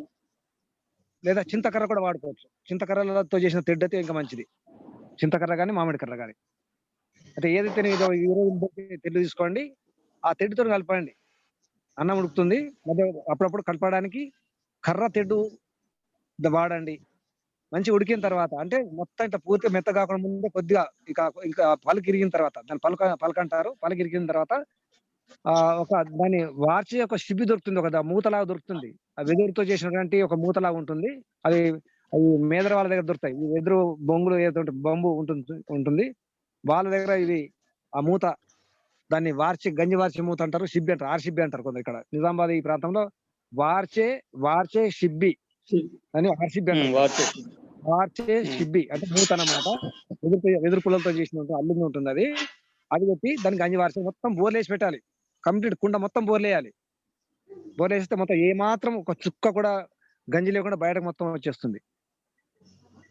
లేదా చింతకర్ర కూడా వాడుకోవచ్చు. చింతకర్రలతో చేసిన తెడ్డు అయితే ఇంకా మంచిది. చింతకర్ర కానీ మామిడి కర్ర కానీ. అయితే ఏదైతే ఈ రోజు తెడ్డు తీసుకోండి, ఆ తెడ్డుతో కలపండి. అన్నం ఉడుకుతుంది. మధ్య అప్పుడప్పుడు కలపడానికి కర్ర తెడ్డు వాడండి. మంచి ఉడికిన తర్వాత అంటే మొత్తం ఇట్లా పూర్తిగా మెత్త కాకుండా ముందే కొద్దిగా ఇక పలుకు ఇరిగిన తర్వాత దాన్ని పలక అంటారు. పలుకు ఇరిగిన తర్వాత దాన్ని వార్చి ఒక షిబ్బి దొరుకుతుంది, ఒక మూతలాగా దొరుకుతుంది. ఆ వెదురుతో చేసినటువంటి ఒక మూతలాగా ఉంటుంది. అవి మేదర వాళ్ళ దగ్గర దొరుకుతాయి. ఈ వెదురు బొంగులు ఏదైతే బంబు ఉంటుంది వాళ్ళ దగ్గర ఇది ఆ మూత, దాన్ని గంజి వార్చి మూత అంటారు, షిబ్బి అంటారు, షిబ్బి అంటారు కొందరు. ఇక్కడ నిజామాబాద్ ఈ ప్రాంతంలో వార్చే షిబ్బి అని షిబ్బి అంటారు. వార్చే షిబ్బి అంటే మూత అన్నమాట. వెదురు పుల్లలతో చేసిన అల్లుగా ఉంటుంది. అది పెట్టి దాన్ని గంజి వార్చి మొత్తం బోర్లేసి పెట్టాలి. కంప్లీట్ కుండ మొత్తం బోర్లేయాలి. బోర్లేస్తే మొత్తం ఏ మాత్రం ఒక చుక్క కూడా గంజి లేకుండా బయటకు మొత్తం వచ్చేస్తుంది.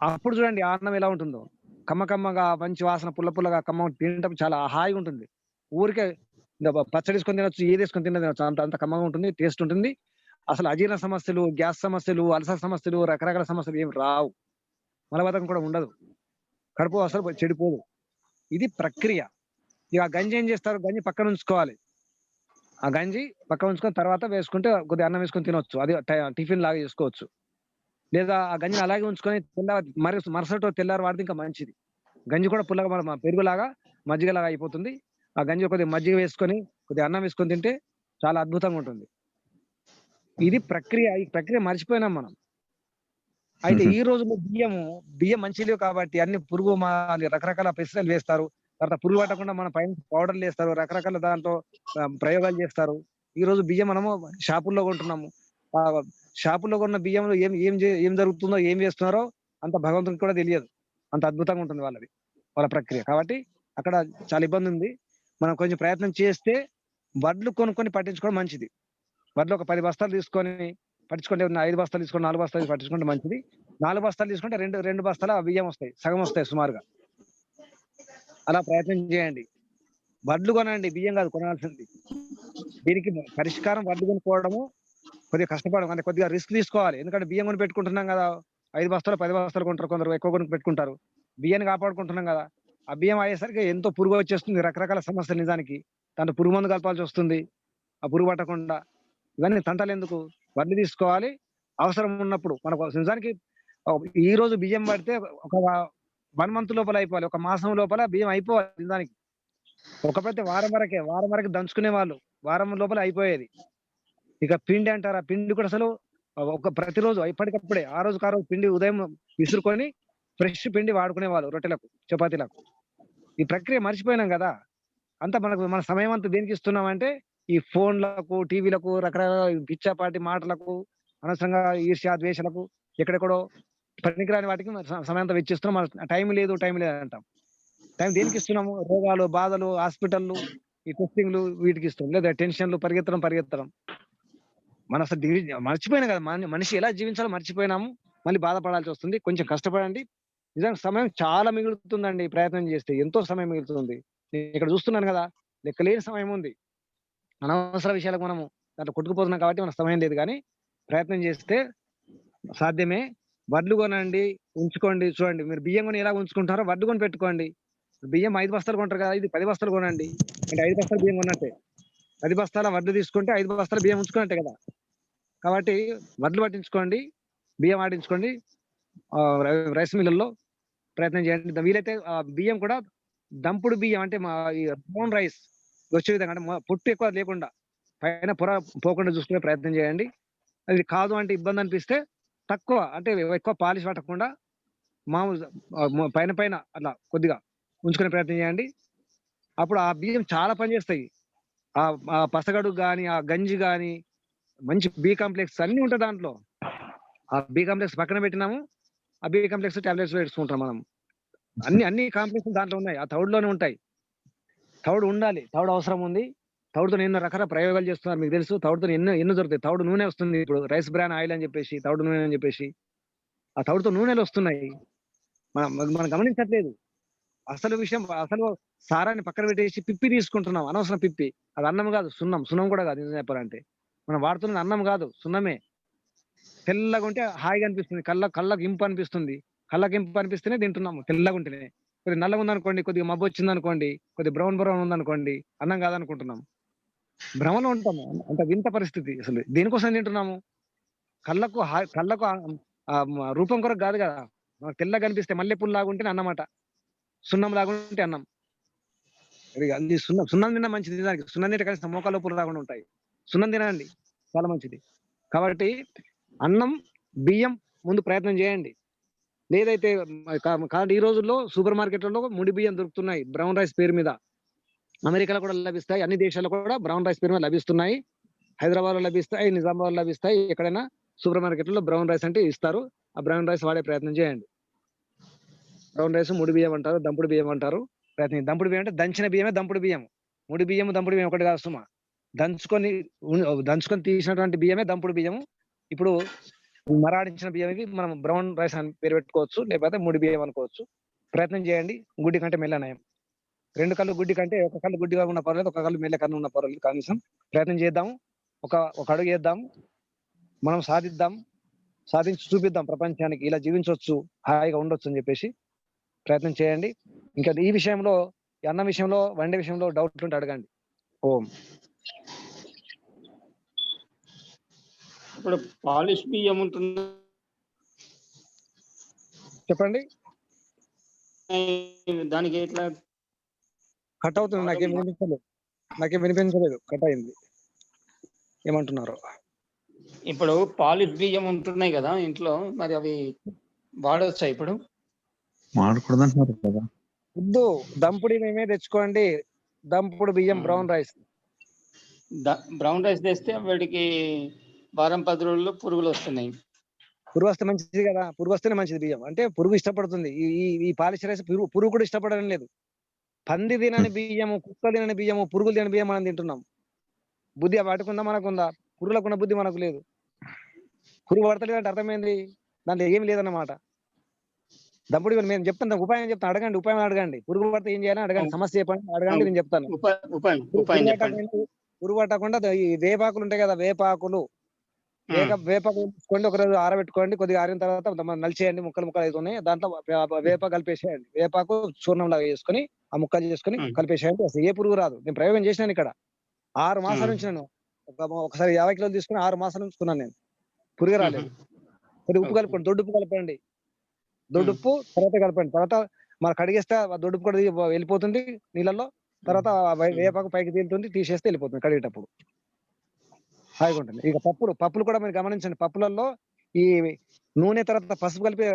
అప్పుడు చూడండి ఆ అన్నం ఎలా ఉంటుందో. కమ్మగా మంచి వాసన, పుల్లగా కమ్మ తినటం చాలా హాయిగా ఉంటుంది. ఊరికే పచ్చడి వేసుకొని తినొచ్చు, ఏది వేసుకొని తినచ్చు. అంత కమ్మగా ఉంటుంది, టేస్ట్ ఉంటుంది. అసలు అజీర్ణ సమస్యలు, గ్యాస్ సమస్యలు, అల్సర్ సమస్యలు, రకరకాల సమస్యలు ఏమి రావు. మలబద్ధకం కూడా ఉండదు. కడుపు అసలు చెడిపోదు. ఇది ప్రక్రియ. ఇక గంజి ఏం చేస్తారు, గంజి పక్కన ఉంచుకోవాలి. ఆ గంజి పక్కన ఉంచుకొని తర్వాత వేసుకుంటే కొద్దిగా అన్నం వేసుకొని తినొచ్చు. అది టిఫిన్ లాగా చేసుకోవచ్చు. లేదా ఆ గంజిని అలాగే ఉంచుకొని మరుసటి తెల్లారి వాడితే ఇంకా మంచిది. గంజి కూడా పుల్లగా పెరుగులాగా మజ్జిగలాగా అయిపోతుంది. ఆ గంజి కొద్దిగా మజ్జిగ వేసుకొని కొద్దిగా అన్నం వేసుకొని తింటే చాలా అద్భుతంగా ఉంటుంది. ఇది ప్రక్రియ. ఈ ప్రక్రియ మర్చిపోయినాం మనం. అయితే ఈ రోజుల్లో బియ్యం మంచి లేవు కాబట్టి అన్ని పురుగు రకరకాల పెస్టిసైడ్లు వేస్తారు. తర్వాత పురుగు పట్టకుండా మన పైన పౌడర్లు వేస్తారు, రకరకాల దాంట్లో ప్రయోగాలు చేస్తారు. ఈ రోజు బియ్యం మనము షాపుల్లో కొంటున్నాము. ఆ షాపుల్లో కొన్న బియ్యంలో ఏం జరుగుతుందో, ఏం వేస్తున్నారో అంత భగవంతునికి కూడా తెలియదు. అంత అద్భుతంగా ఉంటుంది వాళ్ళ ప్రక్రియ. కాబట్టి అక్కడ చాలా ఇబ్బంది ఉంది. మనం కొంచెం ప్రయత్నం చేస్తే వడ్లు కొనుక్కొని పట్టించుకోవడం మంచిది. వడ్లు ఒక 10 బస్తాలు తీసుకొని పట్టించుకుంటే 5 బస్తాలు తీసుకొని 4 బస్తాలు పట్టించుకుంటే మంచిది. 4 బస్తాలు తీసుకుంటే 2 బస్తాల బియ్యం వస్తాయి, సగం వస్తాయి సుమారుగా. అలా ప్రయత్నం చేయండి. వడ్లు కొనండి, బియ్యం కాదు కొనాల్సింది. దీనికి పరిష్కారం వడ్లు కొనుక్కోవడము. కొద్దిగా కష్టపడడం అంటే కొద్దిగా రిస్క్ తీసుకోవాలి. ఎందుకంటే బియ్యం కొని పెట్టుకుంటున్నాం కదా, 5 బస్తాలు 10 బస్తాలు కొంటారు, కొందరు ఎక్కువ కొని పెట్టుకుంటారు. బియ్యాన్ని కాపాడుకుంటున్నాం కదా, ఆ బియ్యం అయ్యేసరికి ఎంతో పురుగు వచ్చేస్తుంది, రకరకాల సమస్యలు నిజానికి. దాంట్లో పురుగు మందు కలపాల్సి వస్తుంది ఆ పురుగు పట్టకుండా. ఇవన్నీ తంటలు ఎందుకు? వడ్లు తీసుకోవాలి అవసరం ఉన్నప్పుడు. మనకు నిజానికి ఈ రోజు బియ్యం పడితే ఒక 1 మంత్ లోపల అయిపోవాలి, ఒక మాసం లోపల బియ్యం అయిపోవాలి నిజానికి. ఒకప్పుడైతే వారం వరకు దంచుకునే వాళ్ళు, వారం లోపల అయిపోయేది. ఇక పిండి అంటారా, పిండి కూడా అసలు ఒక ప్రతిరోజు ఎప్పటికప్పుడే ఆ రోజుకి ఆ రోజు పిండి ఉదయం విసురుకొని ఫ్రెష్ పిండి వాడుకునే వాళ్ళు రొట్టెలకు, చపాతీలకు. ఈ ప్రక్రియ మర్చిపోయినాం కదా. అంతా మన సమయం అంతా దేనికి ఇస్తున్నాం అంటే ఈ ఫోన్లకు, టీవీలకు, రకరకాల పిచ్చాపాటి మాటలకు, అనవసరంగా ఈర్ష్య ద్వేషాలకు, ఎక్కడెక్కడో పనికిరాని వాటికి సమయం అంతా వెచ్చిస్తున్నాం. మన టైం లేదు అంటాం. టైం దేనికి ఇస్తున్నాము? రోగాలు, బాధలు, హాస్పిటల్లు, ఈ టెస్టింగ్లు వీటికి ఇస్తాం. లేదా టెన్షన్లు, పరిగెత్తడం. మనం అసలు మర్చిపోయినా కదా, మనిషి ఎలా జీవించాలో మర్చిపోయినాము. మళ్ళీ బాధపడాల్సి వస్తుంది. కొంచెం కష్టపడండి. నిజంగా సమయం చాలా మిగులుతుందండి. ప్రయత్నం చేస్తే ఎంతో సమయం మిగులుతుంది. నేను ఇక్కడ చూస్తున్నాను కదా, లెక్కలేని సమయం ఉంది. అనవసర విషయాలకు మనము దాంట్లో కొట్టుకుపోతున్నాం కాబట్టి మనకు సమయం లేదు. కానీ ప్రయత్నం చేస్తే సాధ్యమే. వడ్లు కొనండి, ఉంచుకోండి. చూడండి, మీరు బియ్యం కొని ఎలా ఉంచుకుంటారో వడ్లు కొని పెట్టుకోండి. బియ్యం 5 బస్తాలు కొంటారు కదా, ఇది 10 బస్తాలు కొనండి. అంటే 5 బస్తాలు బియ్యం కొన్నట్టే. 10 బస్తాల వడ్లు తీసుకుంటే 5 బస్తాల బియ్యం ఉంచుకున్నట్టే కదా. కాబట్టి వడ్లు పట్టించుకోండి, బియ్యం ఆడించుకోండి. రైస్ మిల్లుల్లో ప్రయత్నం చేయండి. వీలైతే బియ్యం కూడా దంపుడు బియ్యం, అంటే మా ఈ బ్రౌన్ రైస్ వచ్చే విధంగా, అంటే పొట్టు ఎక్కువ లేకుండా పైన పొర పోకుండా చూసుకునే ప్రయత్నం చేయండి. అది కాదు అంటే ఇబ్బంది అనిపిస్తే తక్కువ, అంటే ఎక్కువ పాలిష్ పట్టకుండా మామూలు పైన అట్లా కొద్దిగా ఉంచుకునే ప్రయత్నం చేయండి. అప్పుడు ఆ బియ్యం చాలా పనిచేస్తాయి. ఆ పసగడు గాని, ఆ గంజి గాని, మంచి బి కాంప్లెక్స్ అన్ని ఉంటాయి దాంట్లో. ఆ బి కాంప్లెక్స్ పక్కన పెట్టినాము, ఆ బి కాంప్లెక్స్ టాబ్లెట్స్ వేసుకుంటాం మనం. అన్ని కాంప్లెక్స్ దాంట్లో ఉన్నాయి, ఆ తౌడులోనే ఉంటాయి. తౌడు ఉండాలి, తౌడు అవసరం ఉంది. తౌడుతో ఎన్నో రకాల ప్రయోగాలు చేస్తున్నారు, మీకు తెలుసు. తౌడుతో ఎన్నో దొరుకుతాయి. తౌడు నూనె వస్తుంది ఇప్పుడు, రైస్ బ్రాన్ ఆయిల్ అని చెప్పేసి, తౌడు నూనె అని చెప్పేసి. ఆ తౌడుతో నూనెలు వస్తున్నాయి, మనం గమనించట్లేదు. అసలు విషయం, అసలు సారాన్ని పక్కన పెట్టేసి పిప్పి తీసుకుంటున్నాం, అనవసరం పిప్పి. అది అన్నం కాదు, సున్నం కూడా కాదు. నిజం చెప్పాలంటే మనం వాడుతున్నది అన్నం కాదు, సున్నమే. తెల్లగా ఉంటే హాయిగా అనిపిస్తుంది, కళ్ళకు ఇంపు అనిపిస్తుంది. కళ్ళకి ఇంపు అనిపిస్తేనే తింటున్నాము, తెల్లగా ఉంటేనే. కొద్దిగా నల్లగా ఉందనుకోండి, కొద్దిగా మబ్బు వచ్చింది అనుకోండి, కొద్దిగా బ్రౌన్ ఉందనుకోండి, అన్నం కాదనుకుంటున్నాం. భ్రమలో ఉంటాము. అంత వింత పరిస్థితి. అసలు దేనికోసం తింటున్నాము? కళ్ళకు రూపం కొరకు కాదు కదా. మనకు తెల్లగా కనిపిస్తే మల్లెపూలు లాగుంటేనే అన్నమాట, సున్నం లాగుంటే అన్నం. అది సున్నం తిన్నా మంచిది. దానికి సున్నం తింటే కనీసం మోకాలు నొప్పులు రాకుండా ఉంటాయి. సున్నం తినండి, చాలా మంచిది. కాబట్టి అన్నం, బియ్యం ముందు ప్రయత్నం చేయండి. లేదైతే ఈ రోజుల్లో సూపర్ మార్కెట్లలో ముడి బియ్యం దొరుకుతున్నాయి బ్రౌన్ రైస్ పేరు మీద. అమెరికాలో కూడా లభిస్తాయి, అన్ని దేశాల్లో కూడా బ్రౌన్ రైస్ పేరు మీద లభిస్తున్నాయి. హైదరాబాద్ లో లభిస్తాయి, నిజామాబాద్ లో లభిస్తాయి. ఎక్కడైనా సూపర్ మార్కెట్లో బ్రౌన్ రైస్ అంటే ఇస్తారు. ఆ బ్రౌన్ రైస్ వాడే ప్రయత్నం చేయండి. బ్రౌన్ రైస్ ముడి బియ్యం అంటారు, దంపుడు బియ్యం అంటారు. దంపుడు బియ్యం అంటే దంచిన బియ్యమే దంపుడు బియ్యం. ముడి బియ్యం, దంపుడు బియ్యం ఒకటి కాదు సుమా. దంచుకొని తీసినటువంటి బియ్యమే దంపుడు బియ్యం. ఇప్పుడు మరాడించిన బియ్యంకి మనం బ్రౌన్ రైస్ అని పేరు పెట్టుకోవచ్చు, లేకపోతే ముడి బియ్యం అనుకోవచ్చు. ప్రయత్నం చేయండి. గుడ్డి కంటే మెల్ల నయం. 2 కళ్ళు గుడ్డి కంటే ఒక కళ్ళు గుడ్డిగా ఉన్న పర్వాలేదు, ఒక కళ్ళు మెల్ల కన్ను ఉన్న పర్వాలేదు. కనీసం ప్రయత్నం చేద్దాము, ఒక అడుగు వేద్దాం, మనం సాధించి చూపిద్దాం ప్రపంచానికి, ఇలా జీవించవచ్చు, హాయిగా ఉండొచ్చు అని చెప్పేసి ప్రయత్నం చేయండి. ఇంకా ఈ విషయంలో, ఈ అన్నం విషయంలో, వండే విషయంలో డౌట్ ఉంటే అడగండి. ఓం. ఇప్పుడు పాలిష్ బియ్యం ఉంటుంది, చెప్పండి. దానికి ఎట్లా కట్ అవుతుంది, నాకేం వినిపించలేదు, కట్ అయింది. ఏమంటున్నారు? ఇప్పుడు పాలిష్ బియ్యం ఉంటున్నాయి కదా ఇంట్లో, మరి అవి వాడవచ్చా ఇప్పుడు? వాడకూడదంటున్నారు కదా. వద్దు, దంపుడి మేమే తెచ్చుకోండి. దంపుడు బియ్యం, బ్రౌన్ రైస్. బ్రౌన్ రైస్ తెస్తే వాటికి వారం 10 రోజుల్లో పురుగులు వస్తున్నాయి. పురుగు వస్తే మంచిది కదా, పురుగు వస్తేనే మంచిది బియ్యం. అంటే పురుగు ఇష్టపడుతుంది. ఈ పాలిష్ రైస్ పురుగు కూడా ఇష్టపడడం లేదు. పంది తినని బియ్యము, కుక్క తినని బియ్యము, పురుగులు తినని బియ్యం మనం తింటున్నాం. బుద్ధి వాటికుందా, మనకుందా? పురుగులకున్న బుద్ధి మనకు లేదు. పురుగు పడతలేదు అంటే అర్థమైంది, దాంట్లో ఏమి లేదన్నమాట. దంపుడు మేము చెప్తాను, ఉపాయం చెప్తాను, అడగండి. ఉపాయం అడగండి. పురుగు పడితే ఏం చేయాలని అడగండి, సమస్య చెప్పండి, అడగండి, నేను చెప్తాను. ఉపాయం చెప్పండి. పురుగు పట్టకుండా ఈ వేపాకులు ఉంటాయి కదా, వేపాకులు వేప తీసుకోండి, ఒక రోజు ఆరబెట్టుకోండి, కొద్దిగా ఆరిన తర్వాత నలిచేయండి, ముక్కలు ముక్కలు అవుతున్నాయి, దాంట్లో వేప కలిపేసేయండి, వేపాకు చూర్ణం లాగా చేసుకొని ఆ ముక్కలు చేసుకొని కలిపేసేయండి. అసలు ఏ పురుగు రాదు. నేను ప్రయోగం చేసినాను ఇక్కడ 6 మాసాల నుంచి. నేను ఒకసారి 50 కిలోలు తీసుకుని 6 మాసాల నుంచి ఉన్నాను నేను, పురుగు రాలేదు. కొద్దిగా ఉప్పు కలుపుకోండి, దొడ్డుప్పు కలపండి, దొడ్డుప్పు తర్వాత కలపండి. తర్వాత మనం కడిగేస్తే ఆ దొడ్డుప్పు కూడా వెళ్ళిపోతుంది నీళ్ళల్లో. తర్వాత వేపాకు పైకి తేలుతుంది, తీసేస్తే వెళ్ళిపోతుంది కడిగేటప్పుడు, హాయిగా ఉంటుంది. ఇక పప్పులు కూడా మీరు గమనించండి, పప్పులలో ఈ నూనె తర్వాత పసుపు కలిపి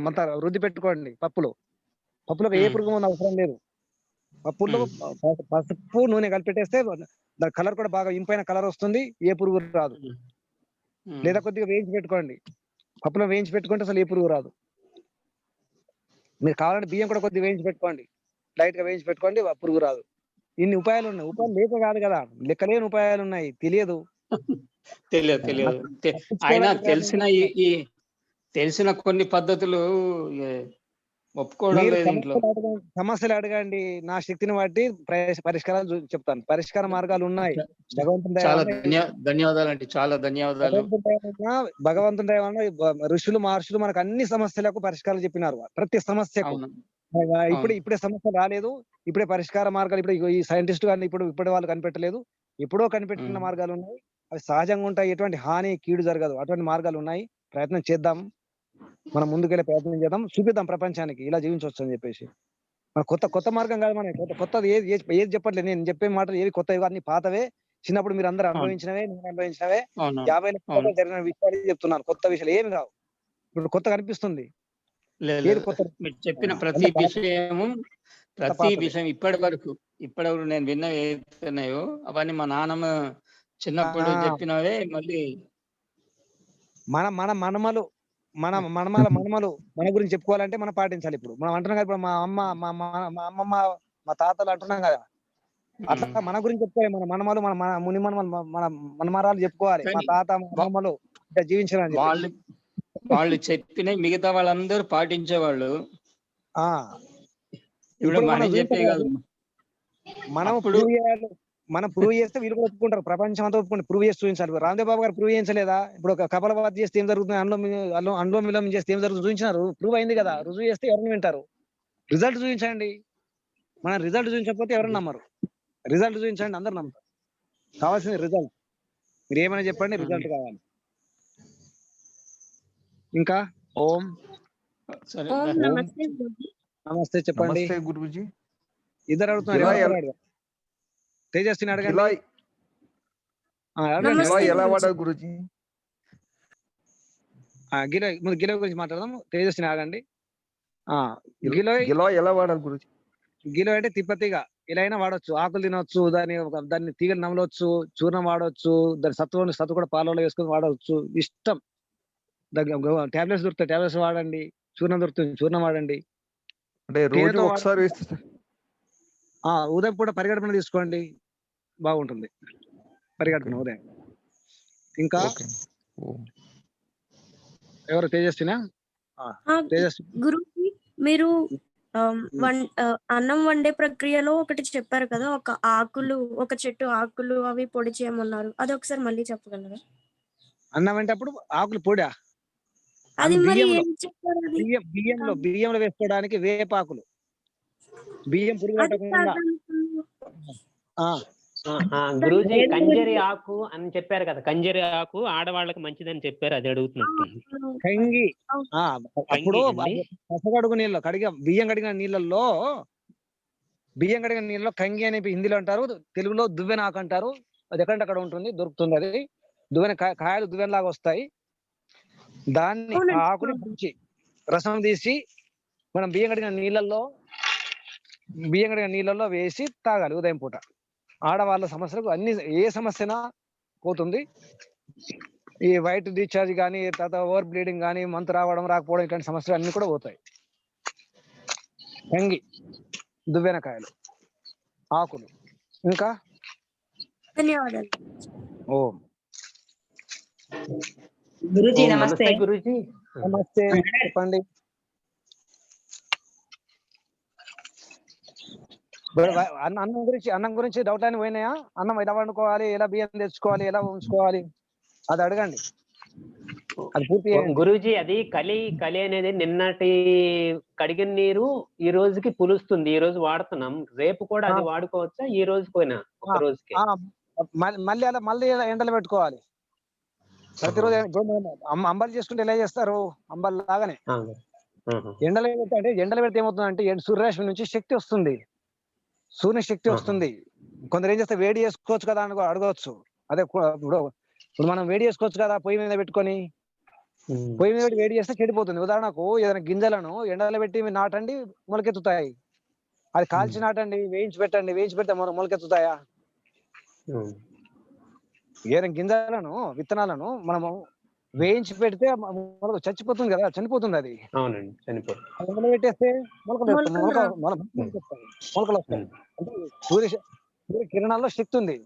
అంత రుద్ది పెట్టుకోండి. పప్పులో ఏ పురుగు మందు అవసరం లేదు. పప్పుల్లో పసుపు నూనె కలిపెట్టేస్తే దాని కలర్ కూడా బాగా ఇంపైన కలర్ వస్తుంది, ఏ పురుగు రాదు. లేదా కొద్దిగా వేయించి పెట్టుకోండి, పప్పులో వేయించి పెట్టుకుంటే అసలు ఏ పురుగు రాదు. మీరు కావాలంటే బియ్యం కూడా కొద్దిగా వేయించి పెట్టుకోండి, లైట్ గా వేయించి పెట్టుకోండి, పురుగు రాదు. ఇన్ని ఉపాయాలు ఉన్నాయి. ఉపాయాలు లేక కాదు కదా, లెక్కలేని ఉపాయాలు ఉన్నాయి, తెలియదు. ఆయన తెలిసిన కొన్ని పద్ధతులు ఒప్పుకోవడం లేదు ఇంట్లో. సమస్యలు అడగండి, నా శక్తిని బట్టి పరిష్కారాలు చెప్తాను. పరిష్కార మార్గాలు ఉన్నాయి. చాలా ధన్యవాదాలండి, చాలా ధన్యవాదాలు. భగవంతుని దయ వలన ఋషులు మహర్షులు మనకు అన్ని సమస్యలకు పరిష్కారాలు చెప్పినారు. ప్రతి సమస్యకు ఇప్పుడే సమస్య రాలేదు, ఇప్పుడే పరిష్కార మార్గాలు ఇప్పుడు ఈ సైంటిస్ట్ గారిని ఇప్పుడు వాళ్ళు కనిపెట్టలేదు, ఎప్పుడో కనిపెట్టిన మార్గాలు ఉన్నాయి. అవి సహజంగా ఉంటాయి, ఎటువంటి హాని కీడు జరగదు. అటువంటి మార్గాలు ఉన్నాయి, ప్రయత్నం చేద్దాం, మనం ముందుకెళ్ళే ప్రయత్నం చేద్దాం, చూపిద్దాం ప్రపంచానికి ఇలా జీవించవచ్చు అని చెప్పేసి. మన కొత్త మార్గం కాదు, మన కొత్తది ఏది చెప్పట్లేదు. నేను చెప్పే మాటలు ఏవి కొత్తవి, అన్ని పాతవే. చిన్నప్పుడు మీరు అందరూ అనుభవించినవే, నేను అనుభవించినవే. 50 లక్షలు జరిగిన విషయాలు చెప్తున్నాను, కొత్త విషయాలు ఏమి కావు. ఇప్పుడు కొత్తగా అనిపిస్తుంది. మీరు చెప్పిన ప్రతి విషయం ఇప్పటి వరకు నేను విన్నవి ఏతున్నాయో అవన్నీ మా నాన్నమ్మ చిన్నప్పుడు చెప్పినవే. మళ్ళీ మన మనమలు మన గురించి చెప్పుకోవాలంటే మనం పాటించాలి. ఇప్పుడు మనం అంటున్నాం కదా, ఇప్పుడు మా అమ్మమ్మ మా తాతలు అంటున్నాం కదా, అట్లా మన గురించి చెప్పుకోవాలి. మన మనమలు మన ముని మన మనమరాలు చెప్పుకోవాలి, మా తాత మా అమ్మమ్మలు జీవించాలని. వాళ్ళు చెప్పిన మిగతా వాళ్ళందరూ పాటించేవాళ్ళు. ఇప్పుడు మనం ప్రూవ్ చేస్తే వీళ్ళు కూడా ఒప్పుకుంటారు, ప్రపంచం అంతా ఒప్పుకుంటే ప్రూవ్ చేసి చూపించాలి. రామ్దేవ్ బాబు గారు ప్రూవ్ చేయించలేదా? ఇప్పుడు ఒక కపాలభాతి చేస్తే ఏం జరుగుతుంది, అనులోమ విలోమం చేస్తే ఏం జరుగుతుంది చూపించినారు, ప్రూవ్ అయింది కదా. రుజువు చేస్తే ఎవరిని వింటారు? రిజల్ట్ చూపించండి. మనం రిజల్ట్ చూపించకపోతే ఎవరు నమ్మరు. రిజల్ట్ చూపించండి, అందరు నమ్ముతారు. కావాల్సింది రిజల్ట్. మీరు ఏమైనా చెప్పండి, రిజల్ట్ కావాలి. ఇంకా ఓం నమస్తే చెప్పండి. గురుజీ ఇద్దరు అడుగుతున్నారు, తేజస్విని అడగండి. ఎలా వాడాలి గురుజీ? గిలో గురించి మాట్లాడదాం. తేజస్విని ఆగండి. గిలో ఎలా వాడాలి గురుజీ? గిలో అంటే తిప్పతిగా ఇలా అయినా వాడొచ్చు, ఆకులు తినొచ్చు, దాన్ని తీగలు నమలవచ్చు, చూర్ణం వాడవచ్చు, దాని సత్తు కూడా పాలలో వేసుకొని వాడవచ్చు, ఇష్టం. టాబ్లెట్స్ దొరుకుతాయి, టాబ్లెట్స్ వాడండి. చూర్ణం దొరుకుతుంది, చూర్ణం వాడండి. అంటే రోజు ఒకసారి వేస్తే ఉదయం కూడా పరిగెడపన తీసుకోండి, బాగుంటుంది పరిగెడపన ఉదయం. ఇంకా ఎవరు? తేజస్వినా? గురుజీ, మీరు అన్నం వండే ప్రక్రియలో ఒకటి చెప్పారు కదా, ఒక చెట్టు ఆకులు అవి పొడి చేయమన్నారు, అది ఒకసారి మళ్ళీ చెప్పగలరా? అన్నం వండేటప్పుడు ఆకులు పొడా? అది మరి బియ్యంలో వేసుకోవడానికి వేపాకులు, బియ్యం పురుగు పట్టకుండా. గురూజీ కంజరి ఆకు అని చెప్పారు కదా, కంజరి ఆకు ఆడవాళ్ళకి మంచిదని చెప్పారు, అది అడుగుతున్నట్టు. కంగి అప్పుడు పసగడుగు నీళ్ళు బియ్యం కడిగిన నీళ్ళలో కంగి అని హిందీలో అంటారు, తెలుగులో దువ్వెన ఆకు అంటారు. అది ఎక్కడంటే అక్కడ ఉంటుంది, దొరుకుతుంది. అది దువ్వెన కాయలు దువ్వెన లాగా వస్తాయి. దాన్ని ఆకుని దించి రసం తీసి మనం బియ్యం కడిగిన నీళ్ళల్లో వేసి తాగాలి ఉదయం పూట. ఆడవాళ్ళ సమస్యలకు ఏ సమస్యనా పోతుంది. ఈ వైట్ డిశ్చార్జ్ కానీ, తర్వాత ఓవర్ బ్లీడింగ్ కానీ, మంతు రావడం రాకపోవడం, ఇట్లాంటి సమస్యలు అన్ని కూడా పోతాయి. కంగి, దువ్వెనకాయలు, ఆకులు. ఇంకా ధన్యవాదాలు. ఓం గురుజీ నమస్తే. గురుజీ నమస్తే, చెప్పండి. అన్నం గురించి డౌట్ అని పోయినాయా? అన్నం ఎలా వండుకోవాలి, ఎలా బియ్యం తెచ్చుకోవాలి, ఎలా ఉంచుకోవాలి, అది అడగండి. అది పూర్తి చేయండి. గురూజీ అది కలి అనేది నిన్నటి కడిగిన నీరు ఈ రోజుకి పులుస్తుంది, ఈ రోజు వాడుతున్నాం, రేపు కూడా అది వాడుకోవచ్చా? ఈ రోజు పోయినా ఒక రోజుకి మళ్ళీ ఎండలు పెట్టుకోవాలి ప్రతిరోజు. అంబలి చేసుకుంటే ఎలా చేస్తారు? అంబలి లాగానే ఎండలు అంటే ఎండలు పెడితే ఏమవుతుందంటే సూర్యరశ్మి నుంచి శక్తి వస్తుంది, సూర్య శక్తి వస్తుంది. కొందరు ఏం చేస్తే వేడి చేసుకోవచ్చు కదా అని అడగవచ్చు. అదే ఇప్పుడు మనం వేడి చేసుకోవచ్చు కదా పొయ్యి మీద పెట్టుకొని, పొయ్యి మీద వేడి చేస్తే చెడిపోతుంది. ఉదాహరణకు ఏదైనా గింజలను ఎండలో పెట్టి నాటండి, మొలకెత్తుతాయి. అది కాల్చి నాటండి, వేయించి పెడితే మొలకెత్తుతాయా? ఏదైనా గింజలను విత్తనాలను మనము వేయించి పెడితే చచ్చిపోతుంది కదా, చనిపోతుంది అది. అవునండి, చనిపోతుంది. ఎండలో పెట్టేస్తే మొలకలు వస్తాయి. అంటే సూర్య కిరణాల్లో శక్తి ఉంది.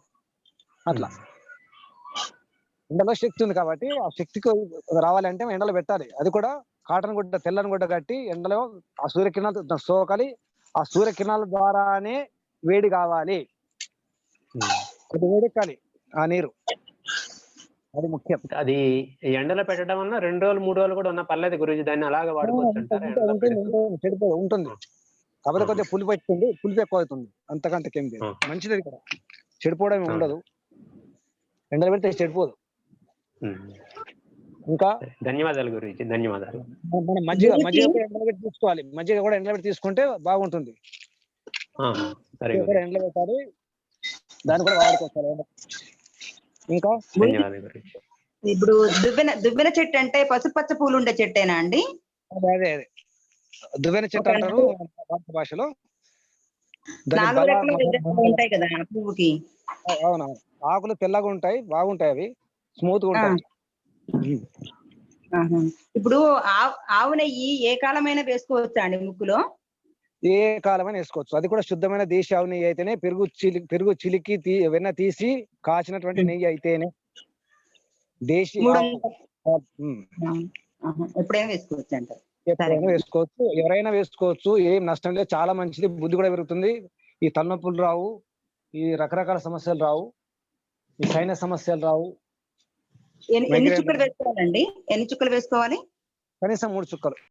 అట్లా ఎండలో శక్తి ఉంది కాబట్టి ఆ శక్తికి రావాలంటే ఎండలో పెట్టాలి. అది కూడా కాటన్ గుడ్డ, తెల్లని గుడ్డ కట్టి ఎండలో ఆ సూర్యకిరణాలు సోకాలి. ఆ సూర్యకిరణాల ద్వారానే వేడి కావాలి, అది వేడెక్కాలి ఆ నీరు. అది ముఖ్యం. అది ఎండలో పెట్టడం వల్ల 2 రోజులు 3 రోజులు కూడా ఉన్న పర్లేదు గురూజీ, దాన్ని అలాగే వాడుకోవచ్చు అంటారా? చెడిపోదు ఉంటుంది, కాకపోతే కొద్దిగా పులుపు ఎక్కువ అవుతుంది, అంతకంటే ఏం లేదు. మంచిది కూడా, చెడిపోవడం ఉండదు. ఎండలు పెడితే చెడిపోదు. ఇంకా ధన్యవాదాలు గురూజీ, ధన్యవాదాలు. మనం మజ్జిగ కూడా ఎండలో పెట్టి తీసుకోవాలి. మజ్జిగ కూడా ఎండలో పెట్టి తీసుకుంటే బాగుంటుంది. ఎండలో పెట్టాలి, దాన్ని కూడా వాడుకోవాలి. ఇంకా ధన్యవాదాలు గురూజీ. ఇప్పుడు దువ్వెన చెట్టు అంటే పసుపచ్చ పూలు ఉండే చెట్టేనా అండి? అదే దువ్వెన చెట్టు అంటారు భారత భాషలో. 4 రెక్కలు ఉంటాయి కదా పువ్వుకి. అవునవును, ఆకులు తెల్లగా ఉంటాయి, బాగుంటాయి, అవి స్మూత్ గా ఉంటాయి. ఇప్పుడు ఆవు నెయ్యి ఏ కాలమైనా వేసుకోవచ్చా అండి ముక్కులో? ఏ కాలమైనా వేసుకోవచ్చు. అది కూడా శుద్ధమైన దేశీ ఆవు నెయ్యి అయితేనే, పెరుగు చిలికి వెన్న తీసి కాచినటువంటి నెయ్యి అయితేనే దేశీ. ఎప్పుడైనా వేసుకోవచ్చు అంటారు? ఎప్పుడైనా వేసుకోవచ్చు, ఎవరైనా వేసుకోవచ్చు, ఏం నష్టం లేదు. చాలా మంచిది, బుద్ధి కూడా పెరుగుతుంది, ఈ తలనొప్పులు రావు, ఈ రకరకాల సమస్యలు రావు, ఈ సైనస్ సమస్యలు రావు. ఎన్ని చుక్కలు వేసుకోవాలండి? ఎన్ని చుక్కలు వేసుకోవాలి? కనీసం 3 చుక్కలు.